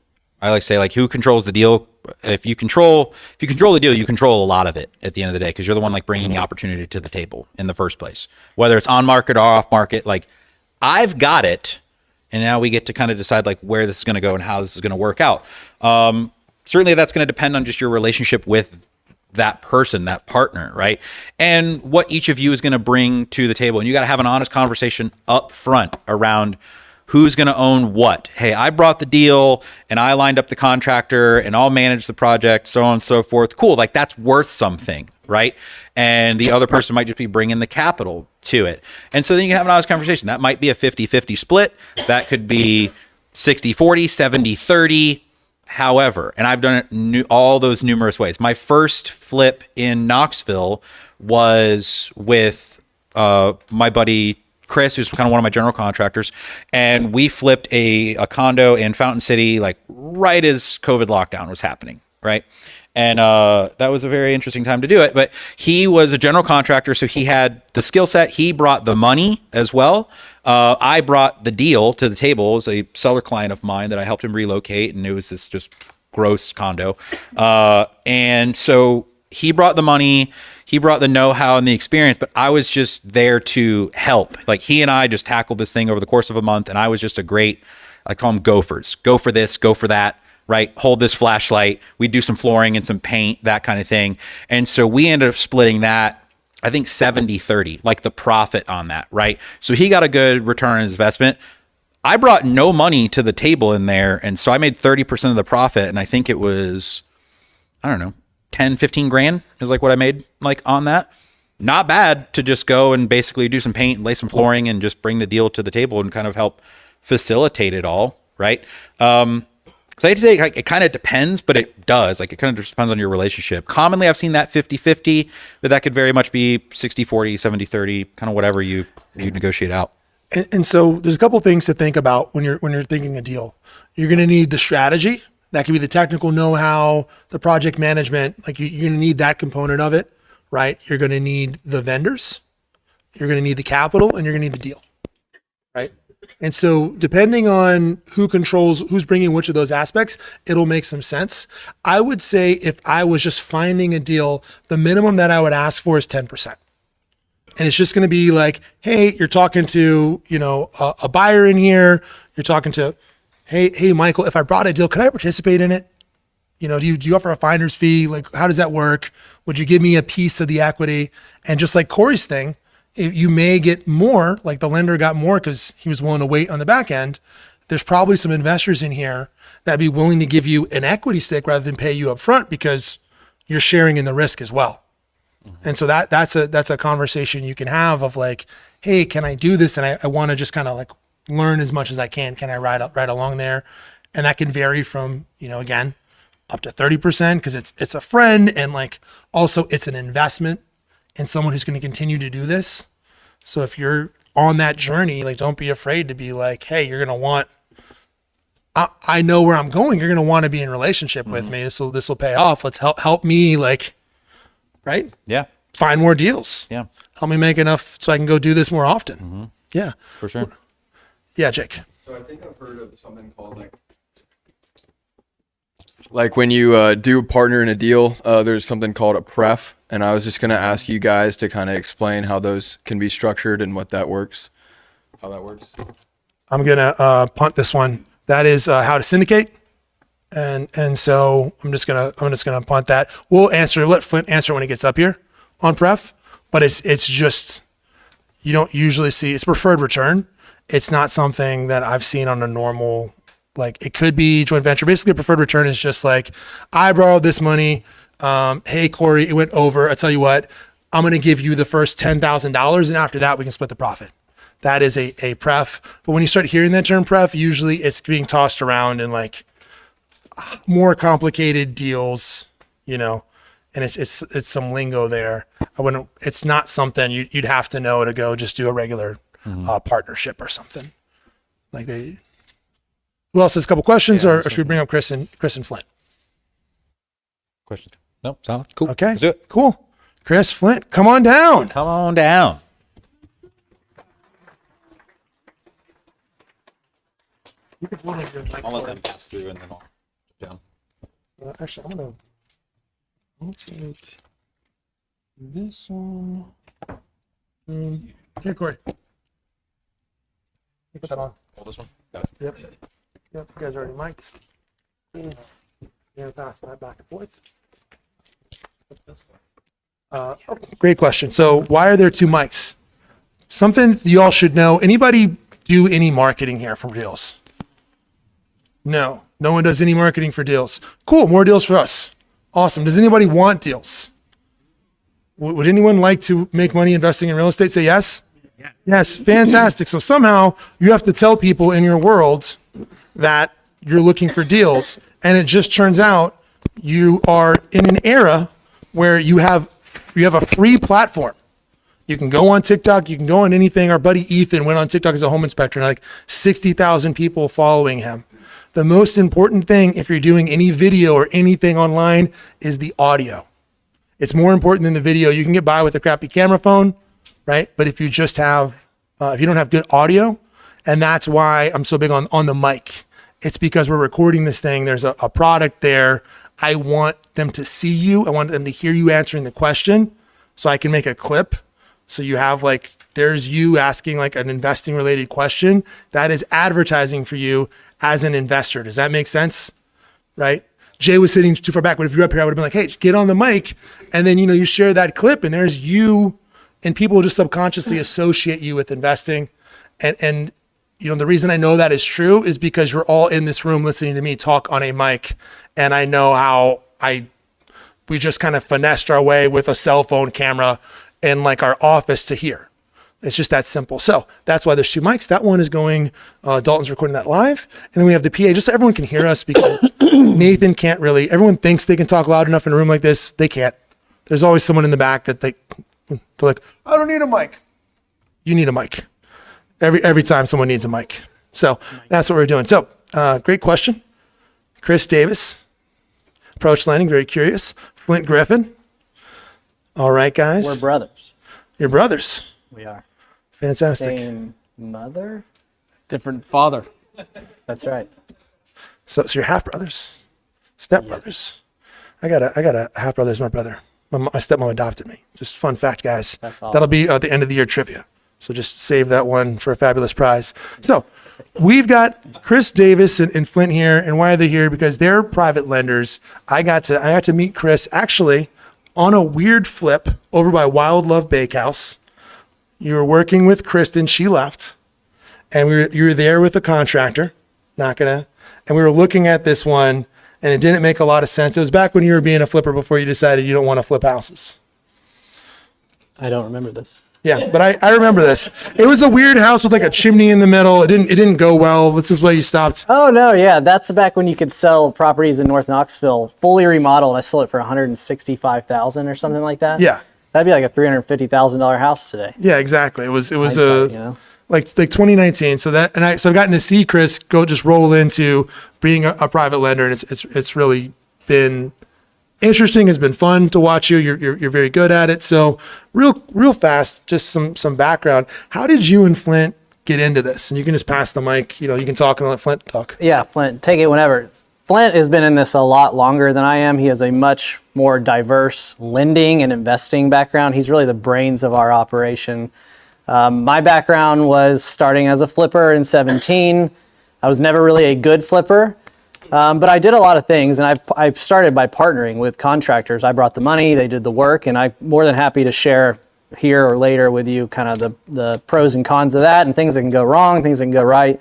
C: I like to say, like, who controls the deal? If you control the deal, you control a lot of it at the end of the day, because you're the one like bringing the opportunity to the table in the first place, whether it's on market or off market. Like, I've got it, and now we get to kind of decide like where this is going to go and how this is going to work out. Certainly, that's going to depend on just your relationship with that person, that partner, right? And what each of you is going to bring to the table. And you got to have an honest conversation up front around who's going to own what. Hey, I brought the deal and I lined up the contractor and I'll manage the project, so on and so forth. Cool. Like, that's worth something, right? And the other person might just be bringing the capital to it. And so then you can have an honest conversation. That might be a 50-50 split. That could be 60-40, 70-30. However, and I've done it all those numerous ways. My first flip in Knoxville was with my buddy Chris, who's kind of one of my general contractors, and we flipped a condo in Fountain City, like right as COVID lockdown was happening, right? And that was a very interesting time to do it. But he was a general contractor, so he had the skill set. He brought the money as well. I brought the deal to the table. It was a seller client of mine that I helped him relocate, and it was this just gross condo. And so he brought the money, he brought the know-how and the experience, but I was just there to help. Like, he and I just tackled this thing over the course of a month, and I was just I call them gophers. Go for this, go for that. Right? Hold this flashlight. We do some flooring and some paint, that kind of thing. And so we ended up splitting that, I think 70-30, like the profit on that, right? So he got a good return on his investment. I brought no money to the table in there. And so I made 30% of the profit. And I think it was, I don't know, 10, 15 grand is like what I made like on that. Not bad to just go and basically do some paint and lay some flooring and just bring the deal to the table and kind of help facilitate it all, right? So I hate to say, like, it kind of depends, but it does. Like, it kind of just depends on your relationship. Commonly, I've seen that 50-50, but that could very much be 60-40, 70-30, kind of whatever you negotiate out.
A: And so there's a couple things to think about when you're thinking a deal. You're going to need the strategy. That could be the technical know-how, the project management. Like, you're going to need that component of it, right? You're going to need the vendors. You're going to need the capital, and you're going to need the deal, right? And so depending on who's bringing which of those aspects, it'll make some sense. I would say if I was just finding a deal, the minimum that I would ask for is 10%. And it's just going to be like, hey, you're talking to, a buyer in here. You're talking to, hey, Michael, if I brought a deal, could I participate in it? Do you offer a finder's fee? Like, how does that work? Would you give me a piece of the equity? And just like Corey's thing, you may get more, like the lender got more because he was willing to wait on the back end. There's probably some investors in here that'd be willing to give you an equity stake rather than pay you up front because you're sharing in the risk as well. Mm-hmm. And so that's a conversation you can have of like, hey, can I do this? And I want to just kind of like learn as much as I can. Can I ride along there? And that can vary from, again, up to 30% because it's a friend, and like also it's an investment and someone who's going to continue to do this. So if you're on that journey, like, don't be afraid to be like, hey, you're going to want, I know where I'm going. You're going to want to be in relationship with me. So this will pay off. Let's help me, like, right?
C: Yeah.
A: Find more deals.
C: Yeah.
A: Help me make enough so I can go do this more often.
C: Mm-hmm.
A: Yeah.
C: For sure.
A: Yeah, Jake.
H: So I think I've heard of something called like when you do partner in a deal, there's something called a pref. And I was just going to ask you guys to kind of explain how those can be structured and how that works.
A: I'm going to punt this one. That is how to syndicate. And so I'm just going to punt that. Let Flynt answer when he gets up here on pref, but it's just, you don't usually see, it's preferred return. It's not something that I've seen on a normal, like, it could be joint venture. Basically, a preferred return is just like, I borrowed this money. Hey, Corey, it went over. I tell you what, I'm going to give you the first $10,000, and after that, we can split the profit. That is a pref. But when you start hearing that term pref, usually it's being tossed around in like more complicated deals, you know, and it's some lingo there. It's not something you'd have to know to go just do a regular partnership or something. Like who else has a couple questions, or should we bring up Chris and Flynt?
C: Question? Nope. Solid. Cool.
A: Okay.
C: Let's do it.
A: Cool. Chris, Flynt, come on down.
C: Come on down. I'll let them pass through and then I'll down.
A: Actually, I'll take this one. Here, Corey. You put that on.
C: Hold this one. Got it.
A: Yep. You guys are already mic'd. You're gonna pass that back and forth. Great question. So why are there two mics? Something you all should know. Anybody do any marketing here from deals? No. No one does any marketing for deals. Cool. More deals for us. Awesome. Does anybody want deals? Would anyone like to make money investing in real estate? Say yes. Yes. Fantastic. So somehow you have to tell people in your world that you're looking for deals. And it just turns out you are in an era where you have a free platform. You can go on TikTok. You can go on anything. Our buddy Ethan went on TikTok as a home inspector and like 60,000 people following him. The most important thing, if you're doing any video or anything online, is the audio. It's more important than the video. You can get by with a crappy camera phone, right? But if you just have, if you don't have good audio, and that's why I'm so big on the mic. It's because we're recording this thing. There's a product there. I want them to see you. I want them to hear you answering the question so I can make a clip. So you have like, there's you asking like an investing related question. That is advertising for you as an investor. Does that make sense? Right? Jay was sitting too far back, but if you're up here, I would have been like, hey, get on the mic. And then, you share that clip and there's you, and people just subconsciously associate you with investing. And the reason I know that is true is because you're all in this room listening to me talk on a mic. And I know how we just kind of finessed our way with a cell phone camera in like our office to here. It's just that simple. So that's why there's two mics. That one is going, Dalton's recording that live. And then we have the PA just so everyone can hear us, because Nathan can't really, everyone thinks they can talk loud enough in a room like this. They can't. There's always someone in the back that they're like, I don't need a mic. You need a mic. Every time someone needs a mic. So that's what we're doing. So great question. Chris Davis, approach lending, very curious. Flynt Griffin. All right, guys.
I: We're brothers.
A: You're brothers.
I: We are.
A: Fantastic.
I: Same mother?
B: Different father.
I: That's right.
A: So you're half brothers, step brothers. I got a half brother as my brother. My stepmom adopted me. Just fun fact, guys.
I: That's awesome.
A: That'll be at the end of the year trivia. So just save that one for a fabulous prize. So we've got Chris Davis and Flynt here. And why are they here? Because they're private lenders. I got to meet Chris actually on a weird flip over by Wild Love Bakehouse. You were working with Kristen. She left. And you were there with a contractor. And we were looking at this one, and it didn't make a lot of sense. It was back when you were being a flipper before you decided you don't want to flip houses.
I: I don't remember this.
A: Yeah, but I remember this. It was a weird house with like a chimney in the middle. It didn't go well. This is why you stopped.
I: Oh, no, yeah. That's back when you could sell properties in North Knoxville, fully remodeled. I sold it for $165,000 or something like that.
A: Yeah.
I: That'd be like a $350,000 house today.
A: Yeah, exactly. It was
I: Hindsight,
A: like 2019. So I've gotten to see Chris just roll into being a private lender, and it's really been interesting. It's been fun to watch you. You're very good at it. So real fast, just some background. How did you and Flynt get into this? And you can just pass the mic. You can talk and let Flynt talk.
I: Yeah, Flynt, take it whenever. Flynt has been in this a lot longer than I am. He has a much more diverse lending and investing background. He's really the brains of our operation. My background was starting as a flipper in 17. I was never really a good flipper, but I did a lot of things, and I started by partnering with contractors. I brought the money, they did the work, and I'm more than happy to share here or later with you kind of the pros and cons of that, and things that can go wrong, things that can go right.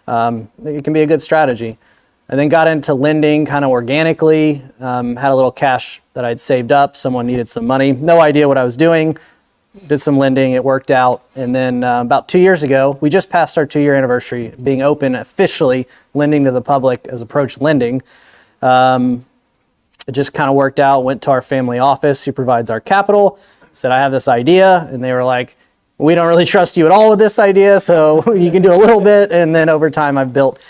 I: It can be a good strategy. And then got into lending kind of organically, had a little cash that I'd saved up. Someone needed some money. No idea what I was doing. Did some lending. It worked out. And then about 2 years ago, we just passed our 2-year anniversary being open officially, lending to the public as Approach Lending. It just kind of worked out. Went to our family office who provides our capital. Said, I have this idea. And they were like, we don't really trust you at all with this idea, so you can do a little bit. And then over time, I've built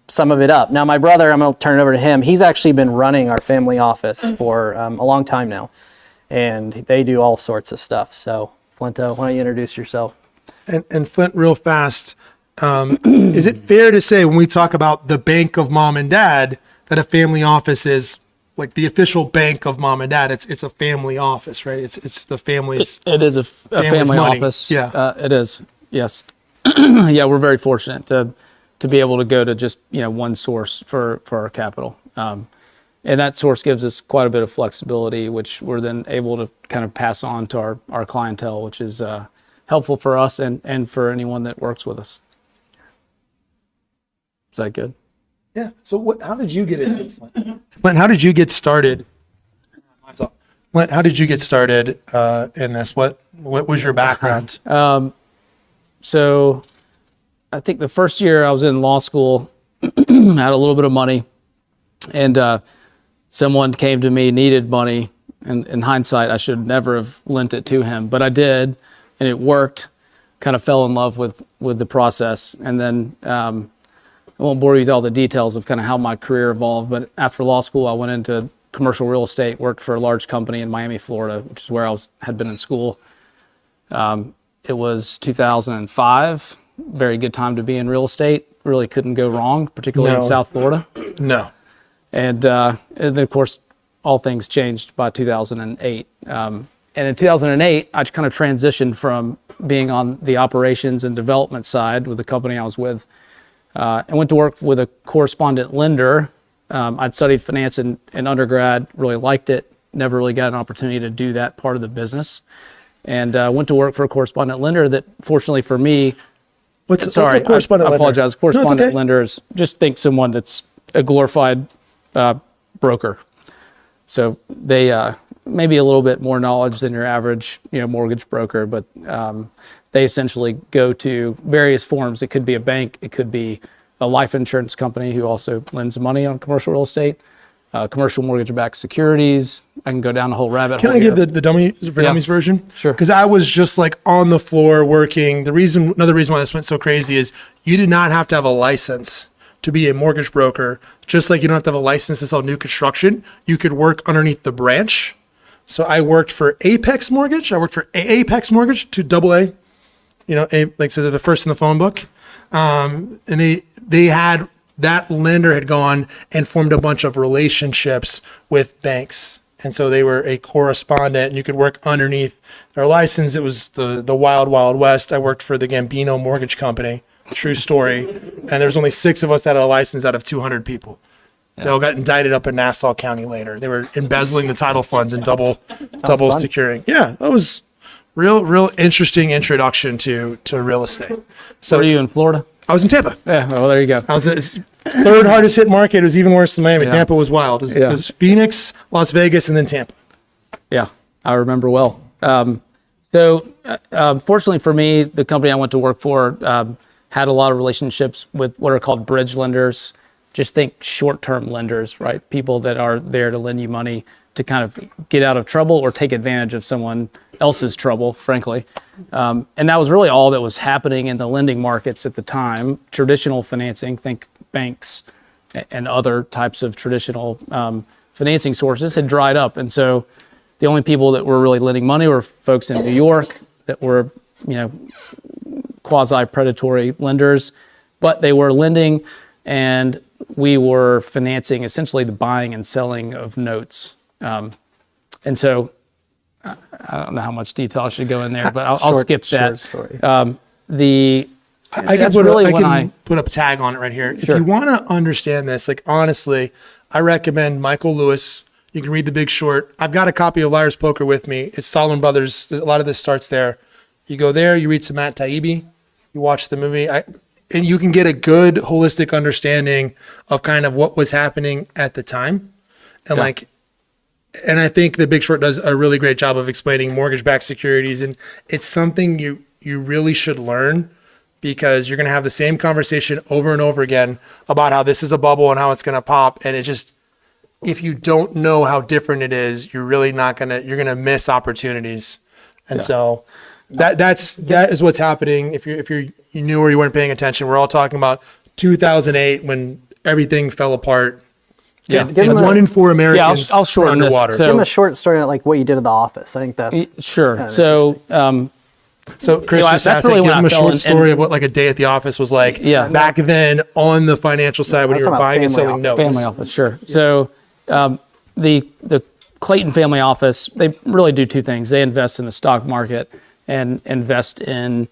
I: some of it up. Now, my brother, I'm going to turn it over to him. He's actually been running our family office for a long time now, and they do all sorts of stuff. So, Flinto, why don't you introduce yourself?
A: And Flint, real fast, is it fair to say when we talk about the bank of mom and dad that a family office is like the official bank of mom and dad? It's a family office, right? It's the family's.
J: It is a family
A: money.
J: office.
A: Yeah.
J: It is. Yes. Yeah, we're very fortunate to be able to go to just one source for our capital, and that source gives us quite a bit of flexibility, which we're then able to kind of pass on to our clientele, which is helpful for us and for anyone that works with us. Is that good?
A: Yeah. So how did you get into it, Flint? Flint, how did you get started? Flint, how did you get started in this? What was your background?
J: So I think the first year I was in law school, had a little bit of money, and someone came to me, needed money. And in hindsight, I should never have lent it to him, but I did, and it worked. Kind of fell in love with the process. And then I won't bore you with all the details of kind of how my career evolved, but after law school, I went into commercial real estate, worked for a large company in Miami, Florida, which is where I had been in school. It was 2005. Very good time to be in real estate. Really couldn't go wrong, particularly in South Florida.
A: No.
J: And then, of course, all things changed by 2008. And in 2008, I kind of transitioned from being on the operations and development side with the company I was with. I went to work with a correspondent lender. I'd studied finance in undergrad, really liked it, never really got an opportunity to do that part of the business. And went to work for a correspondent lender that, fortunately for me,
A: What's a correspondent lender?
J: I apologize. Correspondent
A: No, it's okay.
J: lender is just think someone that's a glorified broker. So they maybe a little bit more knowledge than your average mortgage broker, but they essentially go to various forms. It could be a bank, it could be a life insurance company who also lends money on commercial real estate, commercial mortgage-backed securities. I can go down a whole rabbit hole.
A: Can I give
J: here.
A: the dummies version?
J: Sure.
A: Because I was just like on the floor working. Another reason why this went so crazy is you did not have to have a license to be a mortgage broker. Just like you don't have to have a license to sell new construction, you could work underneath the branch. So I worked for Apex Mortgage. I worked for Apex Mortgage to AA. So they're the first in the phone book. And they had, that lender had gone and formed a bunch of relationships with banks. And so they were a correspondent and you could work underneath their license. It was the wild, wild west. I worked for the Gambino Mortgage Company, true story. And there was only 6 of us that had a license out of 200 people. They all got indicted up in Nassau County later. They were embezzling the title funds and double
I: fun.
A: securing. Yeah, that was real interesting introduction to real estate. So
J: Were you in Florida?
A: I was in Tampa.
J: Yeah, well, there you go.
A: I was third hardest hit market. It was even worse than Miami. Tampa was wild. It was Phoenix, Las Vegas, and then Tampa.
J: Yeah, I remember well. Fortunately for me, the company I went to work for had a lot of relationships with what are called bridge lenders. Just think short-term lenders, right? People that are there to lend you money to kind of get out of trouble or take advantage of someone else's trouble, frankly. And that was really all that was happening in the lending markets at the time. Traditional financing, think banks and other types of traditional financing sources had dried up. And so the only people that were really lending money were folks in New York that were, quasi-predatory lenders, but they were lending and we were financing essentially the buying and selling of notes. And so I don't know how much detail I should go in there, but I'll skip that.
I: Story.
A: I can put a tag on it right here. If you want to understand this, like honestly, I recommend Michael Lewis. You can read The Big Short. I've got a copy of Liar's Poker with me. It's Solomon Brothers. A lot of this starts there. You go there, you read some Matt Taibbi, you watch the movie. and you can get a good holistic understanding of kind of what was happening at the time. And and I think The Big Short does a really great job of explaining mortgage-backed securities. And it's something you really should learn, because you're going to have the same conversation over and over again about how this is a bubble and how it's going to pop. And it just, if you don't know how different it is, you're really not going to, you're going to miss opportunities. And so that is what's happening. If you knew or you weren't paying attention, we're all talking about 2008 when everything fell apart. Yeah,
I: give them
A: 1 in 4 Americans
J: I'll shorten
A: were
J: this.
A: underwater.
J: So-
I: Give them a short story on like what you did at the office. I think that's
J: Sure.
I: kind of
J: So,
A: So Chris, just
J: that's
A: asked,
J: really
A: give
J: when
A: them
J: I
A: a
J: fell
A: short
J: in-
A: story of what like a day at the office was like back then on the financial side when
I: I was
A: you were
I: talking about
A: buying and
I: family
A: selling
I: office.
A: notes.
J: family office, sure. So, the Clayton family office, they really do two things. They invest in the stock market and invest in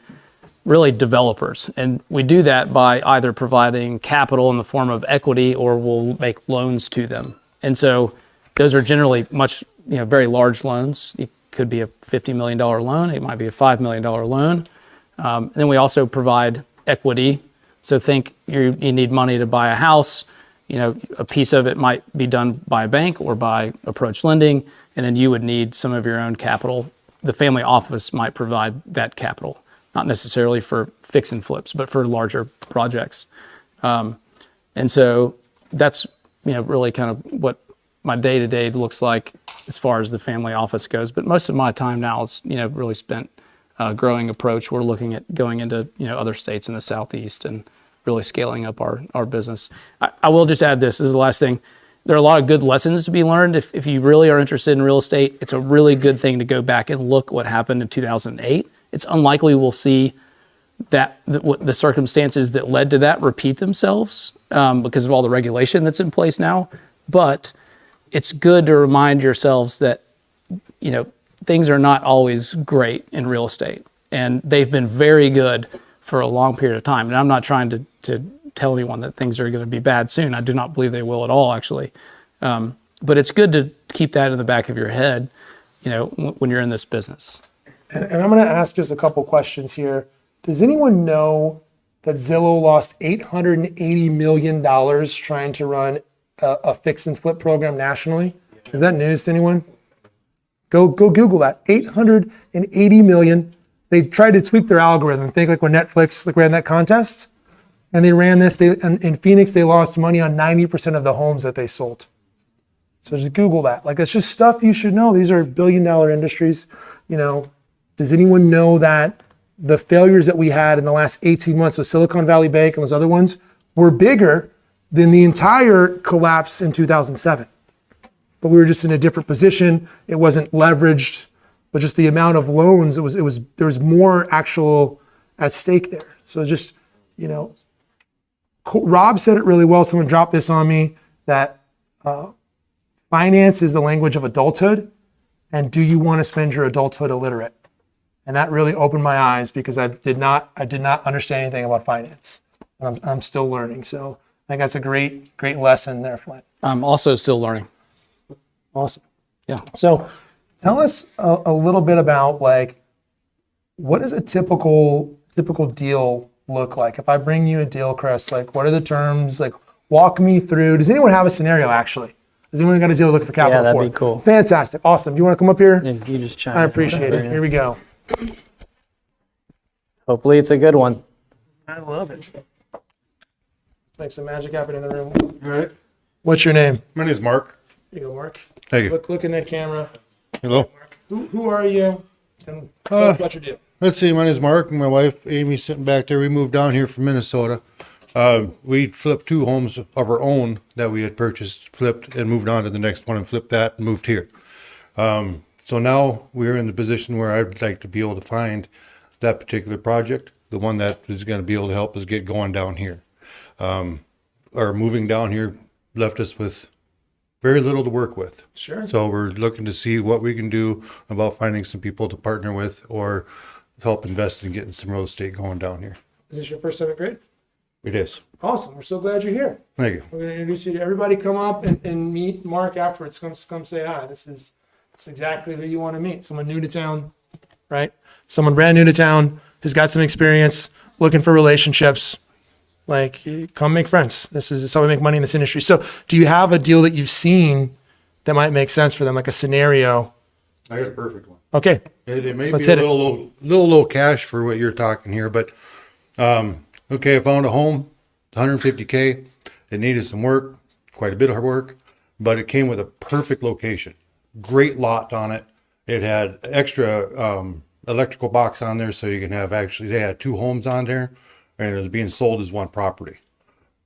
J: really developers. And we do that by either providing capital in the form of equity, or we'll make loans to them. And so those are generally very large loans. It could be a $50 million loan. It might be a $5 million loan. Then we also provide equity. So think you need money to buy a house. A piece of it might be done by a bank or by approach lending, and then you would need some of your own capital. The family office might provide that capital, not necessarily for fix and flips, but for larger projects. And so that's really kind of what my day-to-day looks like as far as the family office goes. But most of my time now is really spent growing approach. We're looking at going into other states in the Southeast and really scaling up our business. I will just add this is the last thing. There are a lot of good lessons to be learned. If you really are interested in real estate, it's a really good thing to go back and look what happened in 2008. It's unlikely we'll see that the circumstances that led to that repeat themselves because of all the regulation that's in place now. But it's good to remind yourselves that things are not always great in real estate, and they've been very good for a long period of time. And I'm not trying to tell anyone that things are going to be bad soon. I do not believe they will at all, actually. But it's good to keep that in the back of your head, when you're in this business.
A: And I'm going to ask just a couple questions here. Does anyone know that Zillow lost $880 million trying to run a fix and flip program nationally? Is that news to anyone? Go Google that. $880 million. They tried to tweak their algorithm. Think like when Netflix ran that contest, and they ran this. In Phoenix, they lost money on 90% of the homes that they sold. So just Google that. It's just stuff you should know. These are billion-dollar industries. Does anyone know that the failures that we had in the last 18 months with Silicon Valley Bank and those other ones were bigger than the entire collapse in 2007? But we were just in a different position. It wasn't leveraged, but just the amount of loans, there was more actual at stake there. So just, Rob said it really well. Someone dropped this on me, that finance is the language of adulthood. And do you want to spend your adulthood illiterate? And that really opened my eyes, because I did not understand anything about finance. And I'm still learning. So I think that's a great lesson there, Flynt.
J: I'm also still learning.
A: Awesome.
J: Yeah.
A: So tell us a little bit about what does a typical deal look like? If I bring you a deal, Chris, what are the terms? Walk me through. Does anyone have a scenario actually? Has anyone got a deal looking for capital?
I: Yeah, that'd be cool.
A: Fantastic. Awesome. Do you want to come up here?
I: And you just chime
A: I
I: in.
A: appreciate it. Here we go.
I: Hopefully it's a good one.
A: I love it. Let's make some magic happen in the room.
K: All right.
A: What's your name?
K: My name is Mark.
A: Here you go, Mark.
K: Thank you.
A: Look in that camera.
K: Hello.
A: Who are you? And tell us about your deal.
K: Let's see. My name is Mark, and my wife Amy's sitting back there. We moved down here from Minnesota. We flipped 2 homes of our own that we had purchased, flipped, and moved on to the next one, and flipped that and moved here. So now we're in the position where I'd like to be able to find that particular project, the one that is going to be able to help us get going down here. Our moving down here left us with very little to work with.
A: Sure.
K: So we're looking to see what we can do about finding some people to partner with or help invest in getting some real estate going down here.
A: Is this your first time at Grid?
K: It is.
A: Awesome. We're so glad you're here.
K: Thank you.
A: We're going to introduce you to everybody. Come up and meet Mark afterwards. Come say hi. This is exactly who you want to meet. Someone new to town, right? Someone brand new to town who's got some experience, looking for relationships. Like, come make friends. This is how we make money in this industry. So do you have a deal that you've seen that might make sense for them, like a scenario?
K: I got a perfect one.
A: Okay.
K: It may
A: Let's
K: be a
A: hit it.
K: little low cash for what you're talking here, but okay, I found a home, 150K. It needed some work, quite a bit of work, but it came with a perfect location. Great lot on it. It had extra electrical box on there, so you can have actually, they had 2 homes on there, and it was being sold as one property.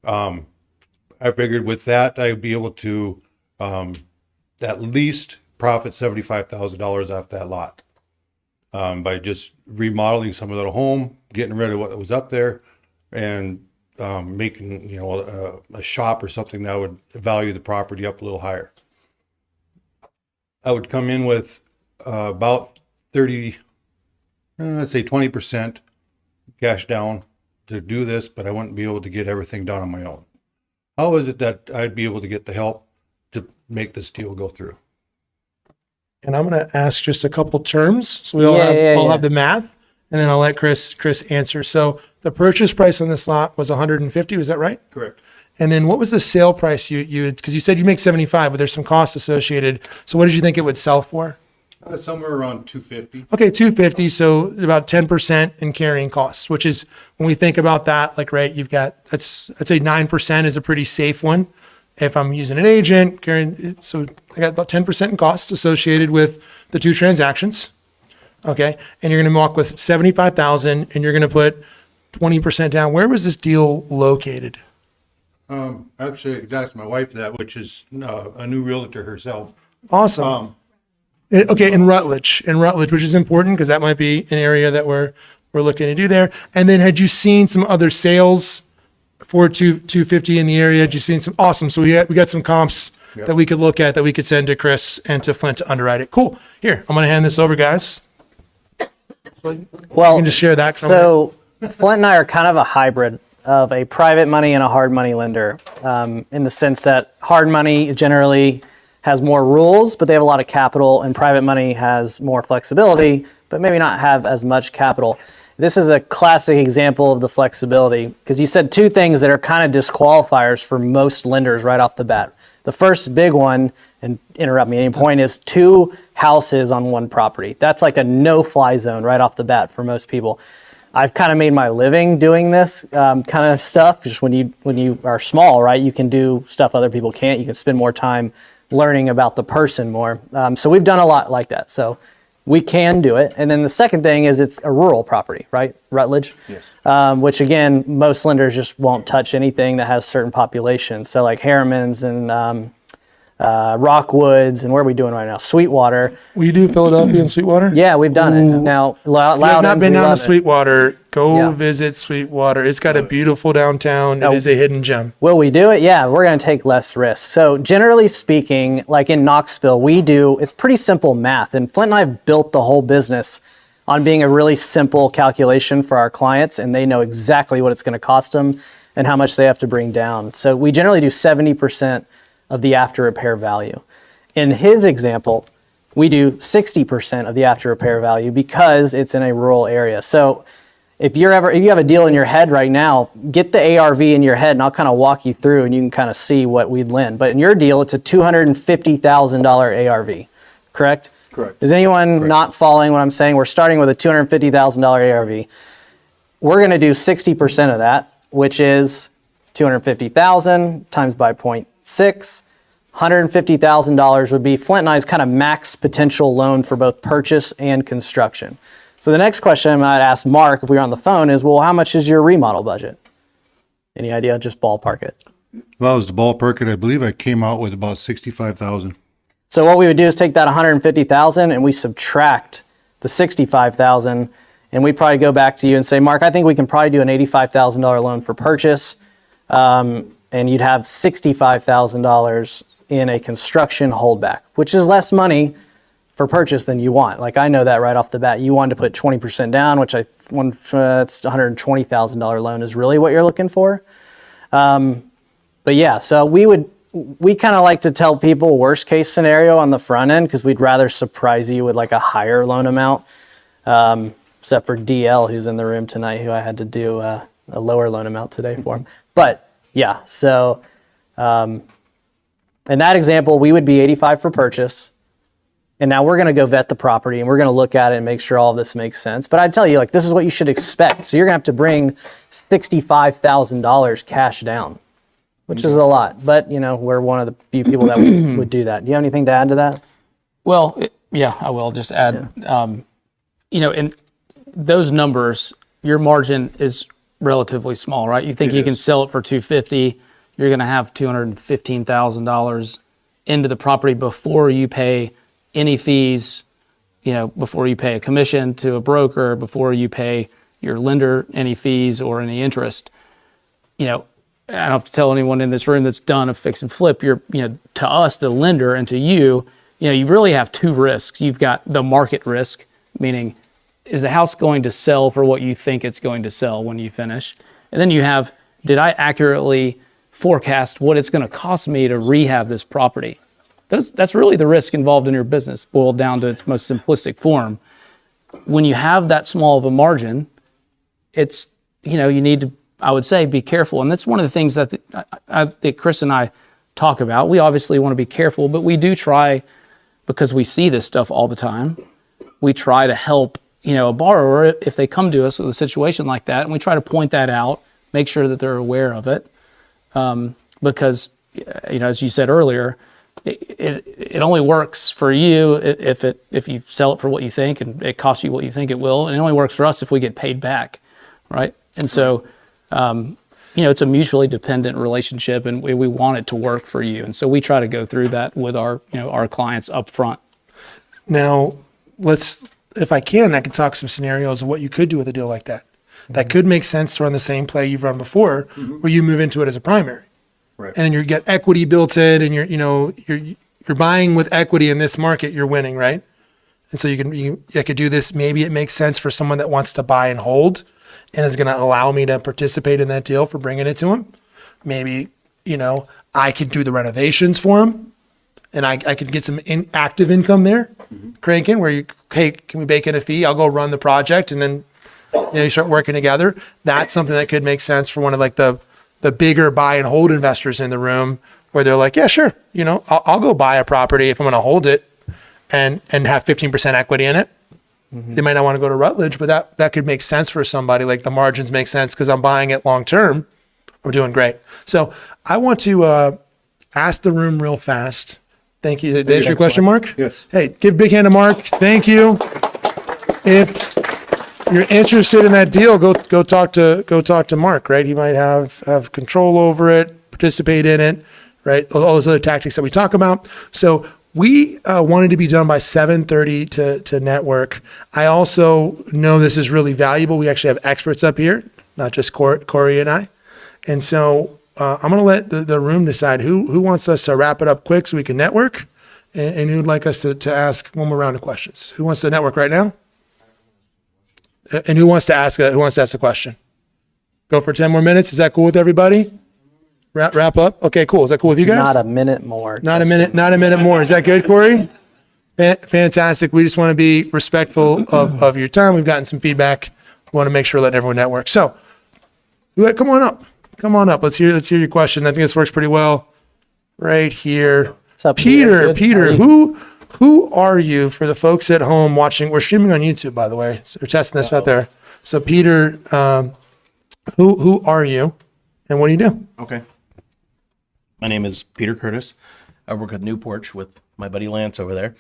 K: I figured with that, I'd be able to at least profit $75,000 off that lot by just remodeling some of the home, getting rid of what was up there, and making, you know, a shop or something that would value the property up a little higher. I would come in with about 30, let's say 20% cash down to do this, but I wouldn't be able to get everything done on my own. How is it that I'd be able to get the help to make this deal go through?
A: And I'm going to ask just a couple terms. So we all have the math, and then I'll let Chris answer. So the purchase price on this lot was 150. Was that right?
K: Correct.
A: And then what was the sale price you because you said you make 75, but there's some costs associated. So what did you think it would sell for?
K: Somewhere around 250.
A: Okay, 250. So about 10% in carrying costs, which is when we think about that, like, right, you've got, I'd say 9% is a pretty safe one. If I'm using an agent, carrying, so I got about 10% in costs associated with the 2 transactions. Okay. And you're going to walk with 75,000 and you're going to put 20% down. Where was this deal located?
K: Actually, that's my wife, which is a new realtor herself.
A: Awesome. Okay, in Rutledge, which is important because that might be an area that we're looking to do there. And then had you seen some other sales for 250 in the area? Had you seen some? Awesome. So we got some comps that we could look at that we could send to Chris and to Flynt to underwrite it. Cool. Here, I'm going to hand this over, guys.
I: Well,
A: you can just share that.
I: So Flynt and I are kind of a hybrid of a private money and a hard money lender, in the sense that hard money generally has more rules, but they have a lot of capital, and private money has more flexibility, but maybe not have as much capital. This is a classic example of the flexibility, because you said 2 things that are kind of disqualifiers for most lenders right off the bat. The first big one, and interrupt me at any point, is 2 houses on 1 property. That's like a no-fly zone right off the bat for most people. I've kind of made my living doing this kind of stuff. Just when you are small, right, you can do stuff other people can't. You can spend more time learning about the person more. So we've done a lot like that. So we can do it. And then the second thing is it's a rural property, right? Rutledge, yes. Which again, most lenders just won't touch anything that has certain populations. So like Harriman's and Rockwoods, and where are we doing right now? Sweetwater.
A: Will you do Philadelphia and Sweetwater?
I: Yeah, we've done it. Now,
A: If you have not been down to
I: Sweetwater.
A: Sweetwater, go visit Sweetwater. It's got a beautiful downtown. It is a hidden gem.
I: Will we do it? Yeah, we're going to take less risks. So generally speaking, like in Knoxville, it's pretty simple math. And Flynt and I have built the whole business on being a really simple calculation for our clients, and they know exactly what it's going to cost them and how much they have to bring down. So we generally do 70% of the after repair value. In his example, we do 60% of the after repair value because it's in a rural area. So if you have a deal in your head right now, get the ARV in your head and I'll kind of walk you through and you can kind of see what we'd lend. But in your deal, it's a $250,000 ARV, correct?
K: Correct.
I: Is anyone not following what I'm saying? We're starting with a $250,000 ARV. We're going to do 60% of that, which is 250,000 times by 0.6. $150,000 would be Flynt and I's kind of max potential loan for both purchase and construction. So the next question I might ask Mark if we were on the phone is, well, how much is your remodel budget? Any idea? Just ballpark it.
K: Well, that was the ballpark, and I believe I came out with about 65,000.
I: So what we would do is take that 150,000 and we subtract the 65,000, and we'd probably go back to you and say, Mark, I think we can probably do an $85,000 loan for purchase, and you'd have $65,000 in a construction holdback, which is less money for purchase than you want. Like, I know that right off the bat. You wanted to put 20% down, which that's $120,000 loan is really what you're looking for. But yeah, so we kind of like to tell people worst case scenario on the front end because we'd rather surprise you with like a higher loan amount, except for DL, who's in the room tonight, who I had to do a lower loan amount today for them. But yeah, so in that example, we would be 85 for purchase. And now we're going to go vet the property and we're going to look at it and make sure all of this makes sense. But I'd tell you, like, this is what you should expect. So you're going to have to bring $65,000 cash down, which is a lot. But, you know, we're one of the few people that would do that. Do you have anything to add to that?
J: Well, yeah, I will just add, you know, in those numbers, your margin is relatively small, right? You think you can sell it for $250, you're going to have $215,000 into the property before you pay any fees, you know, before you pay a commission to a broker, before you pay your lender any fees or any interest. You know, I don't have to tell anyone in this room that's done a fix and flip. You're, you know, to us, the lender, and to you, you know, you really have two risks. You've got the market risk, meaning, is the house going to sell for what you think it's going to sell when you finish? And then you have, did I accurately forecast what it's going to cost me to rehab this property? That's really the risk involved in your business, boiled down to its most simplistic form. When you have that small of a margin, it's, you know, you need to, I would say, be careful. And that's one of the things that I think Chris and I talk about. We obviously want to be careful, but we do try, because we see this stuff all the time, we try to help, you know, a borrower if they come to us with a situation like that, and we try to point that out, make sure that they're aware of it. Because, you know, as you said earlier, it only works for you if you sell it for what you think and it costs you what you think it will. And it only works for us if we get paid back, right? And so, you know, it's a mutually dependent relationship, and we want it to work for you. And so we try to go through that with our, you know, our clients up front.
A: Now, if I can talk some scenarios of what you could do with a deal like that. That could make sense to run the same play you've run before, where you move into it as a primary.
K: Right.
A: And you get equity built in, and you're buying with equity in this market, you're winning, right? And so you could do this. Maybe it makes sense for someone that wants to buy and hold, and is going to allow me to participate in that deal for bringing it to them. Maybe, you know, I could do the renovations for them, and I could get some active income there, cranking. Where hey, can we bake in a fee? I'll go run the project, and then, you know, you start working together. That's something that could make sense for one of like the bigger buy and hold investors in the room, where they're like, yeah, sure. You know, I'll go buy a property if I'm going to hold it and have 15% equity in it. They might not want to go to Rutledge, but that could make sense for somebody. Like, the margins make sense because I'm buying it long-term. We're doing great. So I want to ask the room real fast. Thank you. Did I answer your question, Mark?
K: Yes.
A: Hey, give a big hand to Mark. Thank you. If you're interested in that deal, go talk to Mark, right? He might have control over it, participate in it, right? All those other tactics that we talk about. So we wanted to be done by 7:30 to network. I also know this is really valuable. We actually have experts up here, not just Corey and I. And so I'm going to let the room decide who wants us to wrap it up quick so we can network, and who'd like us to ask one more round of questions. Who wants to network right now? And who wants to ask a question? Go for 10 more minutes. Is that cool with everybody? Wrap up. Okay, cool. Is that cool with you guys?
I: Not a minute more.
A: Not a minute more. Is that good, Corey? Fantastic. We just want to be respectful of your time. We've gotten some feedback. We want to make sure letting everyone network. So, come on up. Let's hear your question. I think this works pretty well. Right here.
I: What's up,
A: Peter, who are you, for the folks at home watching? We're streaming on YouTube, by the way. So we're testing this out there. So Peter, who are you, and what do you do?
L: Okay. My name is Peter Curtis. I work at New Porch with my buddy Lance over there.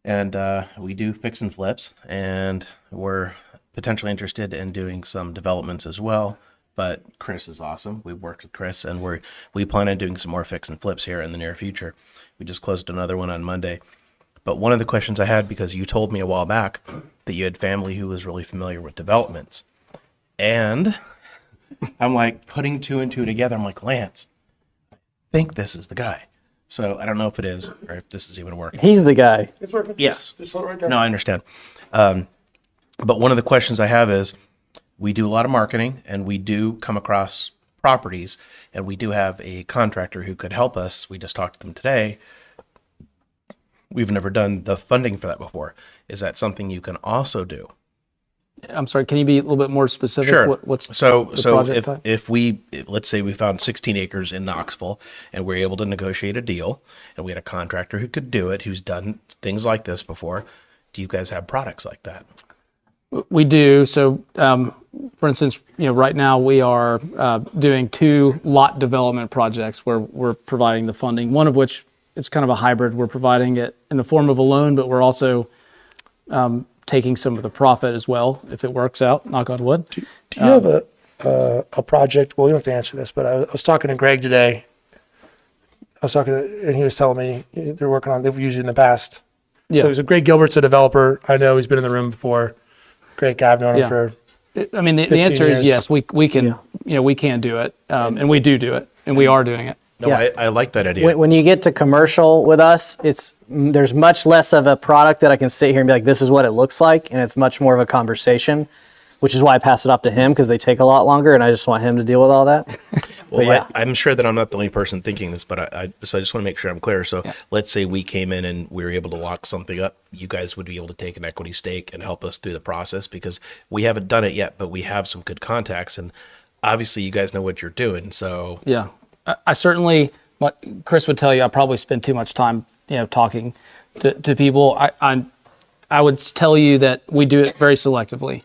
L: And we do fix and flips, and we're potentially interested in doing some developments as well. But Chris is awesome. We've worked with Chris, and we plan on doing some more fix and flips here in the near future. We just closed another one on Monday. But one of the questions I had, because you told me a while back that you had family who was really familiar with developments. And I'm like putting two and two together. I'm like, Lance, I think this is the guy. So I don't know if it is, or if this is even working.
I: He's the guy.
A: It's working.
L: Yes.
A: Just hold it right there.
L: No, I understand. But one of the questions I have is, we do a lot of marketing, and we do come across properties, and we do have a contractor who could help us. We just talked to them today. We've never done the funding for that before. Is that something you can also do?
J: I'm sorry, can you be a little bit more specific?
L: Sure.
J: What's
L: so
J: the
L: so
J: project type?
L: if let's say we found 16 acres in Knoxville and we're able to negotiate a deal, and we had a contractor who could do it, who's done things like this before, do you guys have products like that?
J: We do. So, for instance, right now we are doing 2 lot development projects where we're providing the funding. One of which it's kind of a hybrid. We're providing it in the form of a loan, but we're also taking some of the profit as well if it works out. Knock on wood.
A: Do you have a project? Well, you don't have to answer this, but I was talking to Greg today. And he was telling me they're working on. They've used it in the past.
J: Yeah.
A: So Greg Gilbert's a developer. I know he's been in the room before. Great guy. I've known him for.
J: I mean, the
A: 15
J: answer
A: years.
J: is yes. We can we can do it, and we do it, and we are doing it.
L: No,
I: Yeah.
L: I like that idea.
I: When you get to commercial with us, there's much less of a product that I can sit here and be like, this is what it looks like, and it's much more of a conversation, which is why I pass it off to him, because they take a lot longer, and I just want him to deal with all that.
L: Well,
I: yeah.
L: I'm sure that I'm not the only person thinking this, but so I just want to make sure I'm clear. So let's say we came in and we were able to lock something up. You guys would be able to take an equity stake and help us through the process, because we haven't done it yet, but we have some good contacts, and obviously you guys know what you're doing. So
J: Yeah, I certainly, what Chris would tell you, I probably spend too much time, talking to people. I would tell you that we do it very selectively.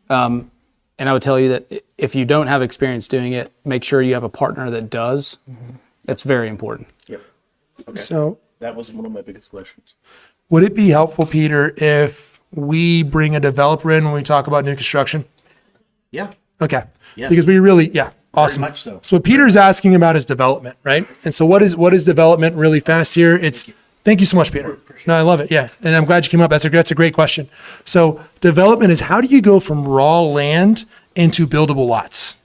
J: And I would tell you that if you don't have experience doing it, make sure you have a partner that does. That's very important.
L: Yep. Okay.
A: So
L: That was one of my biggest questions.
A: would it be helpful, Peter, if we bring a developer in when we talk about new construction?
L: Yeah.
A: Okay.
L: Yes.
A: Because we really, awesome.
L: much so.
A: So what Peter's asking about is development, right? And so what is development really fast here? Thank you so much, Peter. No, I love it. Yeah. And I'm glad you came up. That's a great question. So development is, how do you go from raw land into buildable lots?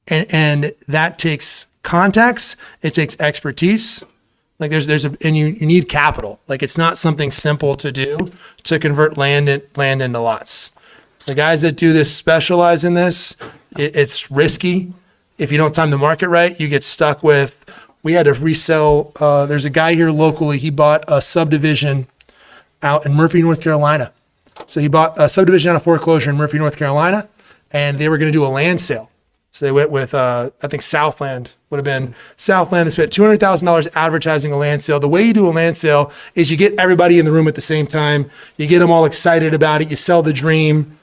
A: And that takes contacts. It takes expertise. Like and you need capital. Like it's not something simple to do to convert land into lots. The guys that do this specialize in this. It's risky. If you don't time the market right, you get stuck with. We had to resell. There's a guy here locally. He bought a subdivision out in Murphy, North Carolina. So he bought a subdivision out of foreclosure in Murphy, North Carolina, and they were going to do a land sale. So they went with, I think Southland would have been Southland. They spent $200,000 advertising a land sale. The way you do a land sale is you get everybody in the room at the same time. You get them all excited about it. You sell the dream.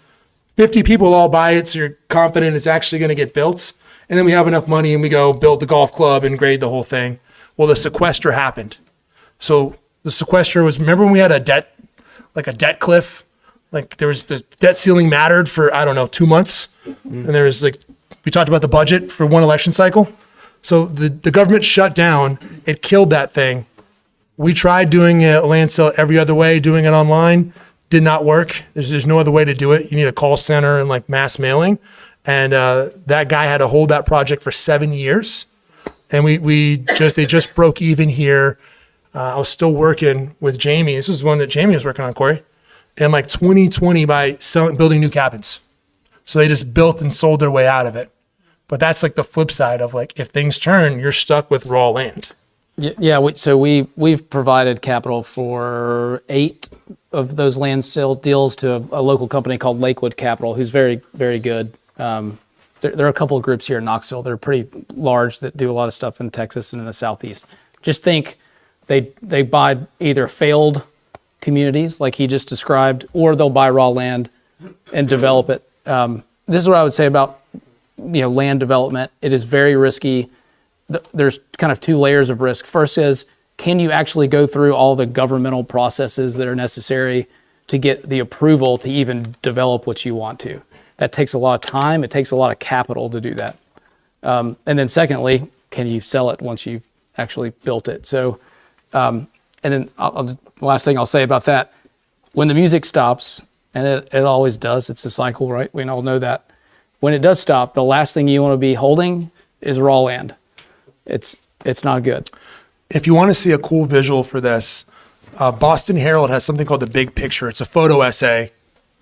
A: 50 people all buy it, so you're confident it's actually going to get built. And then we have enough money and we go build the golf club and grade the whole thing. Well, the sequester happened. So the sequester was, remember when we had a debt cliff? Like there was the debt ceiling mattered for, 2 months. And there was we talked about the budget for one election cycle. So the government shut down. It killed that thing. We tried doing a land sale every other way, doing it online. Did not work. There's no other way to do it. You need a call center and mass mailing. And that guy had to hold that project for 7 years. And they just broke even here. I was still working with Jamie. This was one that Jamie was working on, Corey, in 2020 by building new cabins. So they just built and sold their way out of it. But that's the flip side of if things turn, you're stuck with raw land.
J: Yeah. We've provided capital for 8 of those land sale deals to a local company called Lakewood Capital, who's very, very good. There are a couple of groups here in Knoxville that are pretty large that do a lot of stuff in Texas and in the Southeast. Just think they buy either failed communities like he just described, or they'll buy raw land and develop it. This is what I would say about land development. It is very risky. There's kind of 2 layers of risk. First is, can you actually go through all the governmental processes that are necessary to get the approval to even develop what you want to? That takes a lot of time. It takes a lot of capital to do that. And then secondly, can you sell it once you've actually built it? So, and then the last thing I'll say about that, when the music stops, and it always does, it's a cycle, right? We all know that. When it does stop, the last thing you want to be holding is raw land. It's not good.
A: If you want to see a cool visual for this, Boston Herald has something called The Big Picture. It's a photo essay,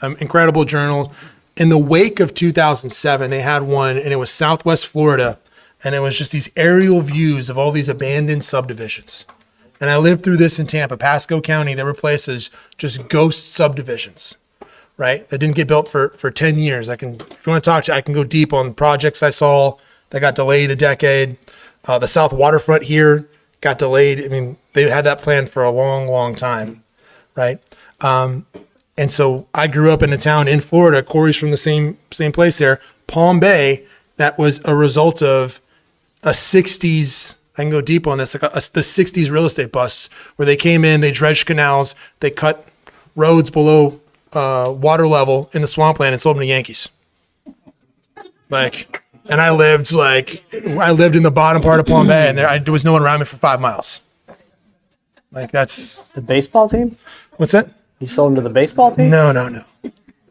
A: incredible journal. In the wake of 2007, they had one, and it was Southwest Florida, and it was just these aerial views of all these abandoned subdivisions. And I lived through this in Tampa, Pasco County. There were places, just ghost subdivisions. right? That didn't get built for 10 years. If you want to talk to, I can go deep on projects I saw that got delayed a decade. The South Waterfront here got delayed. I mean, they had that planned for a long, long time, right? And so I grew up in a town in Florida. Corey's from the same place there, Palm Bay. That was a result of a 60s. I can go deep on this, the 60s real estate bust, where they came in, they dredged canals, they cut roads below water level in the swampland and sold them to Yankees. And I lived in the bottom part of Palm Bay, and there was no one around me for 5 miles. That's
I: The baseball team?
A: what's that?
I: You sold them to the baseball team?
A: No.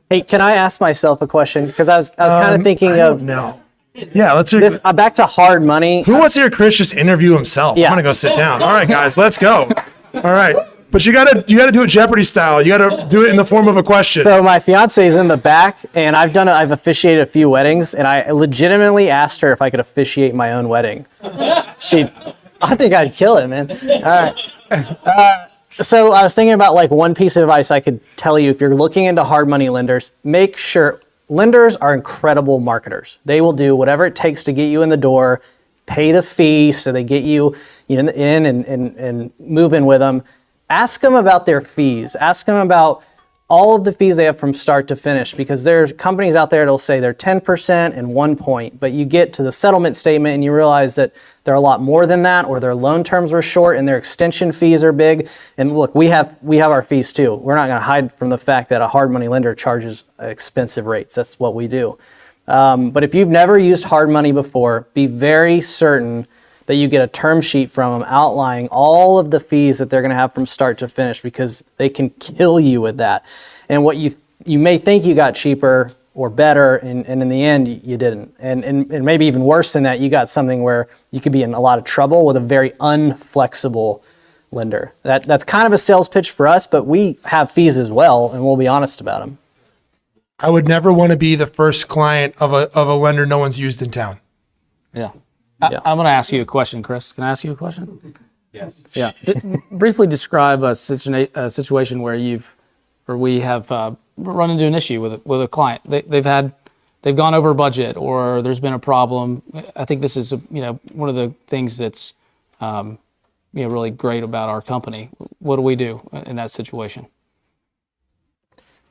I: Hey, can I ask myself a question? Because I was kind of thinking of
A: no. Yeah, let's hear
I: this. Back to hard money.
A: Who wants to hear Chris just interview himself?
I: Yeah.
A: I'm gonna go sit down. All right, guys, let's go. All right, but you gotta do it Jeopardy style. You gotta do it in the form of a question.
I: So my fiance is in the back, and I've officiated a few weddings, and I legitimately asked her if I could officiate my own wedding. I think I'd kill it, man. All right. So I was thinking about one piece of advice I could tell you if you're looking into hard money lenders. Make sure lenders are incredible marketers. They will do whatever it takes to get you in the door, pay the fee so they get you in and move in with them. Ask them about their fees. Ask them about all of the fees they have from start to finish, because there's companies out there that'll say they're 10% and 1 point, but you get to the settlement statement and you realize that they're a lot more than that, or their loan terms were short and their extension fees are big. And look, we have our fees too. We're not going to hide from the fact that a hard money lender charges expensive rates. That's what we do. But if you've never used hard money before, be very certain that you get a term sheet from them outlining all of the fees that they're going to have from start to finish, because they can kill you with that. And what you may think you got cheaper or better, and in the end you didn't. And maybe even worse than that, you got something where you could be in a lot of trouble with a very unflexible lender. That's kind of a sales pitch for us, but we have fees as well, and we'll be honest about them.
A: I would never want to be the first client of a lender no one's used in town.
J: Yeah. I'm going to ask you a question, Chris. Can I ask you a question? Yes. Yeah. Briefly describe a situation where we have run into an issue with a client. They've gone over budget, or there's been a problem. I think this is one of the things that's really great about our company. What do we do in that situation?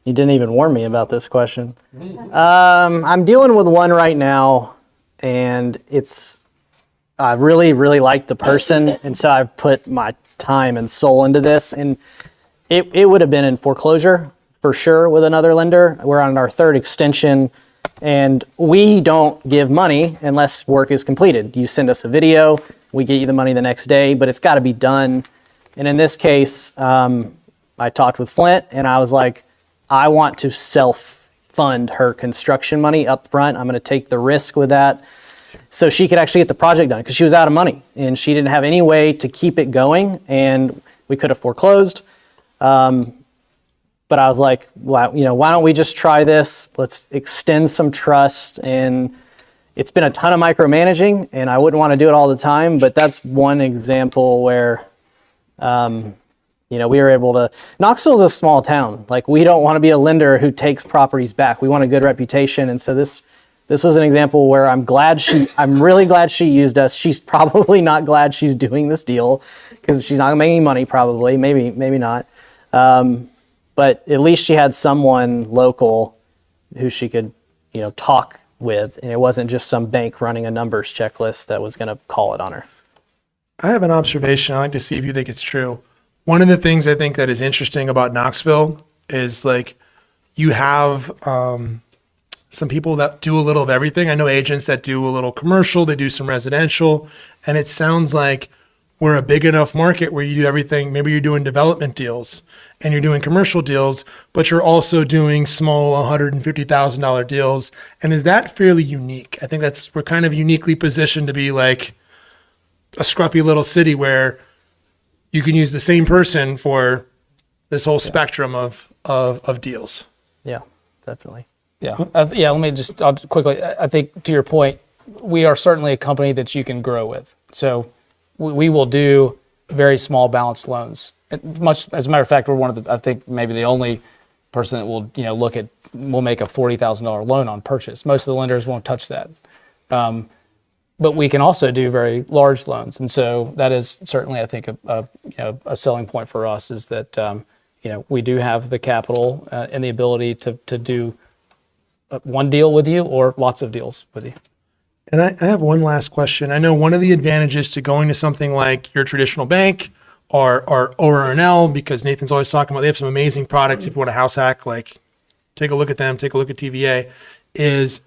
I: You didn't even warn me about this question. I'm dealing with one right now, and I really, really like the person, and so I've put my time and soul into this, and it would have been in foreclosure for sure with another lender. We're on our third extension, and we don't give money unless work is completed. You send us a video, we get you the money the next day, but it's got to be done. And in this case, I talked with Flynt, and I was like, I want to self-fund her construction money up front. I'm going to take the risk with that, so she could actually get the project done, because she was out of money and she didn't have any way to keep it going, and we could have foreclosed. But I was like, well, why don't we just try this? Let's extend some trust. And it's been a ton of micromanaging, and I wouldn't want to do it all the time, but that's one example where, we were able to. Knoxville is a small town. We don't want to be a lender who takes properties back. We want a good reputation. And so this was an example where I'm really glad she used us. She's probably not glad she's doing this deal, because she's not making money probably, maybe not. But at least she had someone local who she could, talk with, and it wasn't just some bank running a numbers checklist that was going to call it on her.
A: I have an observation. I'd like to see if you think it's true. One of the things I think that is interesting about Knoxville is you have some people that do a little of everything. I know agents that do a little commercial, they do some residential, and it sounds like we're a big enough market where you do everything. Maybe you're doing development deals and you're doing commercial deals, but you're also doing small $150,000 deals. And is that fairly unique? I think we're kind of uniquely positioned to be like a scruffy little city where you can use the same person for this whole spectrum of deals.
I: Yeah, definitely.
J: Yeah. I'll just quickly, I think to your point, we are certainly a company that you can grow with. So we will do very small balance loans. Much as a matter of fact, we're one of the, I think maybe the only person that will, will make a $40,000 loan on purchase. Most of the lenders won't touch that. But we can also do very large loans. And so that is certainly, I think, a selling point for us is that, we do have the capital and the ability to do one deal with you or lots of deals with you.
A: And I have one last question. I know one of the advantages to going to something like your traditional bank or ORNL, because Nathan's always talking about they have some amazing products. If you want a house hack, like take a look at them, take a look at TVA, is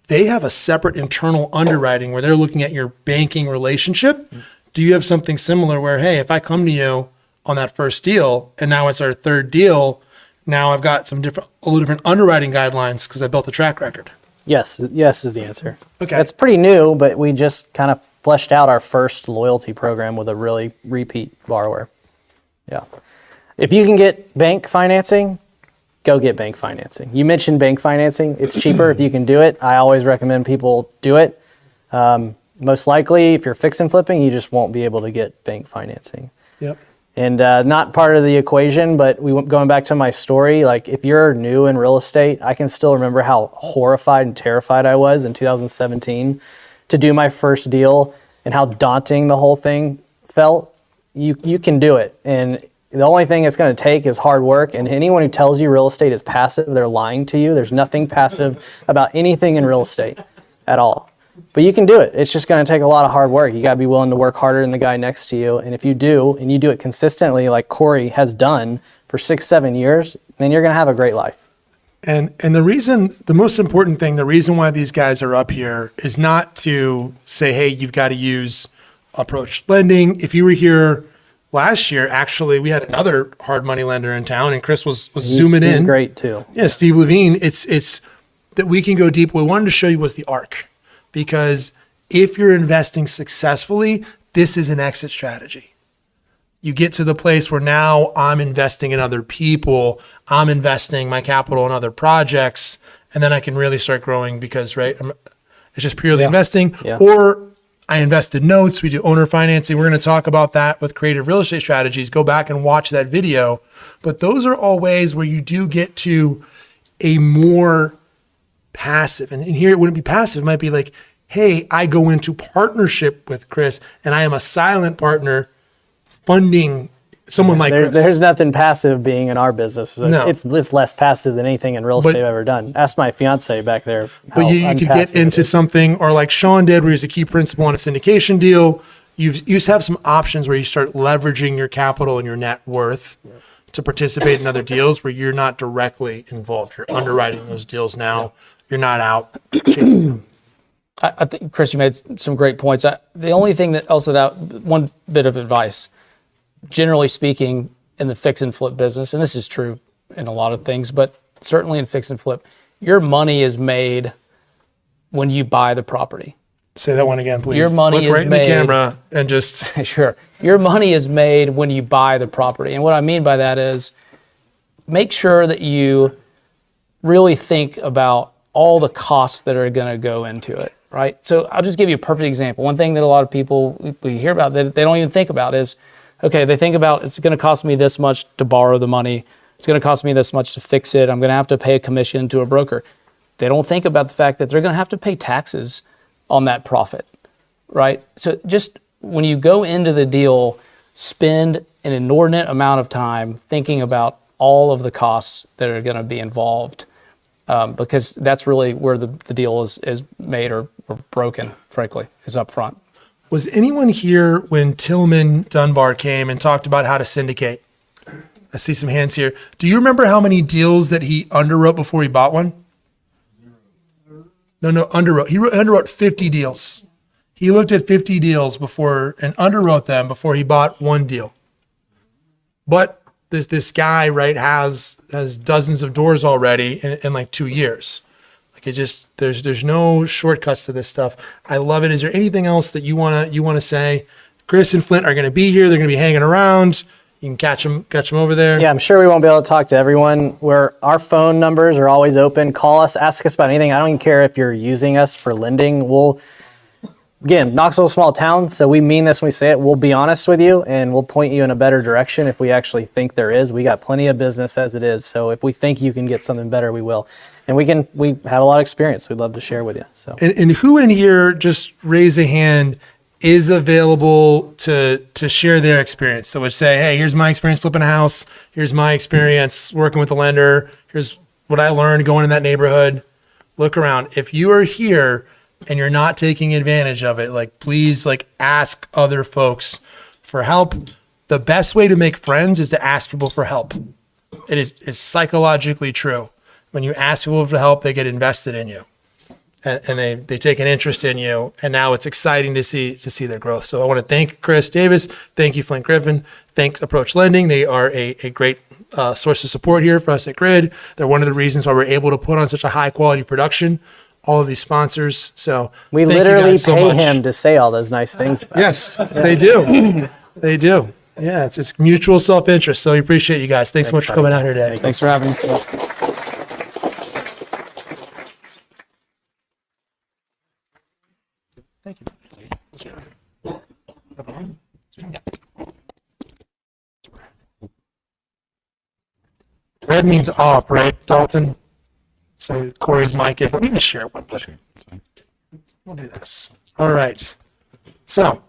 A: they have a separate internal underwriting where they're looking at your banking relationship. Do you have something similar where, hey, if I come to you on that first deal and now it's our third deal, now I've got a little different underwriting guidelines because I built a track record?
I: Yes is the answer.
A: Okay.
I: That's pretty new, but we just kind of fleshed out our first loyalty program with a really repeat borrower. Yeah. If you can get bank financing, go get bank financing. You mentioned bank financing. It's cheaper if you can do it. I always recommend people do it. Most likely, if you're fix and flipping, you just won't be able to get bank financing.
A: Yep.
I: And not part of the equation, but going back to my story, like if you're new in real estate, I can still remember how horrified and terrified I was in 2017 to do my first deal and how daunting the whole thing felt. You can do it. And the only thing it's going to take is hard work. And anyone who tells you real estate is passive, they're lying to you. There's nothing passive about anything in real estate at all. But you can do it. It's just going to take a lot of hard work. You got to be willing to work harder than the guy next to you. And if you do, and you do it consistently like Corey has done for 6-7 years, then you're going to have a great life.
A: And the most important thing, the reason why these guys are up here is not to say, hey, you've got to use approach lending. If you were here last year, actually, we had another hard money lender in town, and Chris was zooming in.
I: He's great too.
A: Yeah, Steve Levine. It's that we can go deep. What we wanted to show you was the arc, because if you're investing successfully, this is an exit strategy. You get to the place where now I'm investing in other people, I'm investing my capital in other projects, and then I can really start growing because, right, it's just purely investing.
I: Yeah.
A: Or I invest in notes, we do owner financing. We're going to talk about that with creative real estate strategies. Go back and watch that video. But those are all ways where you do get to a more passive. And here it wouldn't be passive. It might be like, hey, I go into partnership with Chris and I am a silent partner funding someone like Chris.
I: There's nothing passive being in our business.
A: No.
I: It's less passive than anything in real estate I've ever done. Ask my fiance back there.
A: But you could get into something, or like Sean did, where he's a key principal on a syndication deal. You just have some options where you start leveraging your capital and your net worth to participate in other deals where you're not directly involved. You're underwriting those deals now. You're not out chasing them.
J: I think, Chris, you made some great points. The only thing one bit of advice, generally speaking, in the fix and flip business, and this is true in a lot of things, but certainly in fix and flip, your money is made when you buy the property.
A: Say that one again, please.
J: Your money
A: Look right
J: is
A: in
J: made,
A: the camera and just
J: sure. Your money is made when you buy the property. And what I mean by that is make sure that you really think about all the costs that are going to go into it, right? So I'll just give you a perfect example. One thing that a lot of people we hear about that they don't even think about is, okay, they think about it's going to cost me this much to borrow the money. It's going to cost me this much to fix it. I'm going to have to pay a commission to a broker. They don't think about the fact that they're going to have to pay taxes on that profit, right? So just when you go into the deal, spend an inordinate amount of time thinking about all of the costs that are going to be involved, because that's really where the deal is made or broken, frankly, is up front.
A: Was anyone here when Tillman Dunbar came and talked about how to syndicate? I see some hands here. Do you remember how many deals that he underwrote before he bought one? No, underwrote. He underwrote 50 deals. He looked at 50 deals before and underwrote them before he bought one deal. But this guy, right, has dozens of doors already in like 2 years. Like it just there's no shortcuts to this stuff. I love it. Is there anything else that you wanna say? Chris and Flynt are going to be here. They're going to be hanging around. You can catch them over there.
I: Yeah, I'm sure we won't be able to talk to everyone. Our phone numbers are always open. Call us, ask us about anything. I don't even care if you're using us for lending. again, Knoxville's a small town, so we mean this when we say it. We'll be honest with you, and we'll point you in a better direction if we actually think there is. We got plenty of business as it is, so if we think you can get something better, we will. And we have a lot of experience we'd love to share with you. So,
A: And who in here, just raise a hand, is available to share their experience? So would say, hey, here's my experience flipping a house. Here's my experience working with a lender. Here's what I learned going in that neighborhood. Look around. If you are here and you're not taking advantage of it, like, please, like, ask other folks for help. The best way to make friends is to ask people for help. It's psychologically true. When you ask people for help, they get invested in you. And they take an interest in you, and now it's exciting to see their growth. So I want to thank Chris Davis, thank you Flynt Griffin, thanks Approach Lending. They are a great source of support here for us at Grid. They're one of the reasons why we're able to put on such a high quality production. All of these sponsors. So
I: we
A: thank you
I: literally
A: guys so
I: pay
A: much.
I: him to say all those nice things.
A: Yes, they do. They do. Yeah, it's mutual self-interest. So we appreciate you guys. Thanks so much for coming out here today.
J: Thanks for having us.
A: Red means off, right, Dalton? So Corey's mic is, let me just share one, but we'll do this. All right. So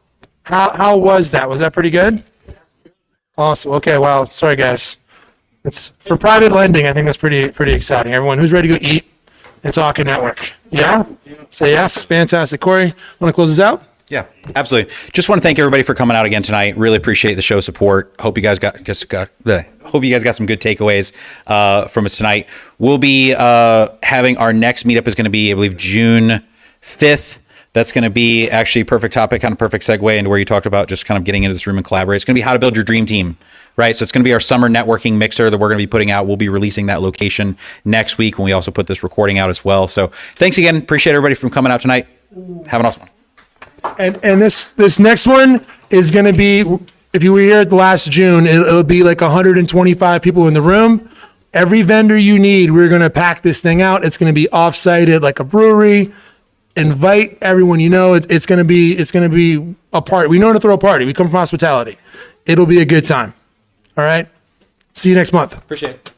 A: how was that? Was that pretty good? Awesome. Okay, wow. Sorry, guys. It's for private lending. I think that's pretty exciting. Everyone who's ready to go eat and talk and network. Yeah? Say yes. Fantastic. Corey, want to close this out?
C: Yeah, absolutely. Just want to thank everybody for coming out again tonight. Really appreciate the show support. Hope you guys got some good takeaways from us tonight. We'll be having our next meetup is going to be, I believe, June 5th. That's going to be actually a perfect topic, kind of perfect segue into where you talked about just kind of getting into this room and collaborate. It's going to be how to build your dream team, right? So it's going to be our summer networking mixer that we're going to be putting out. We'll be releasing that location next week when we also put this recording out as well. So thanks again. Appreciate everybody from coming out tonight. Have an awesome one.
A: And this next one is going to be, if you were here at the last June, it'll be like 125 people in the room. Every vendor you need, we're going to pack this thing out. It's going to be off-site at like a brewery. Invite everyone you know. It's going to be a party. We know how to throw a party. We come from hospitality. It'll be a good time. All right. See you next month.
C: Appreciate it.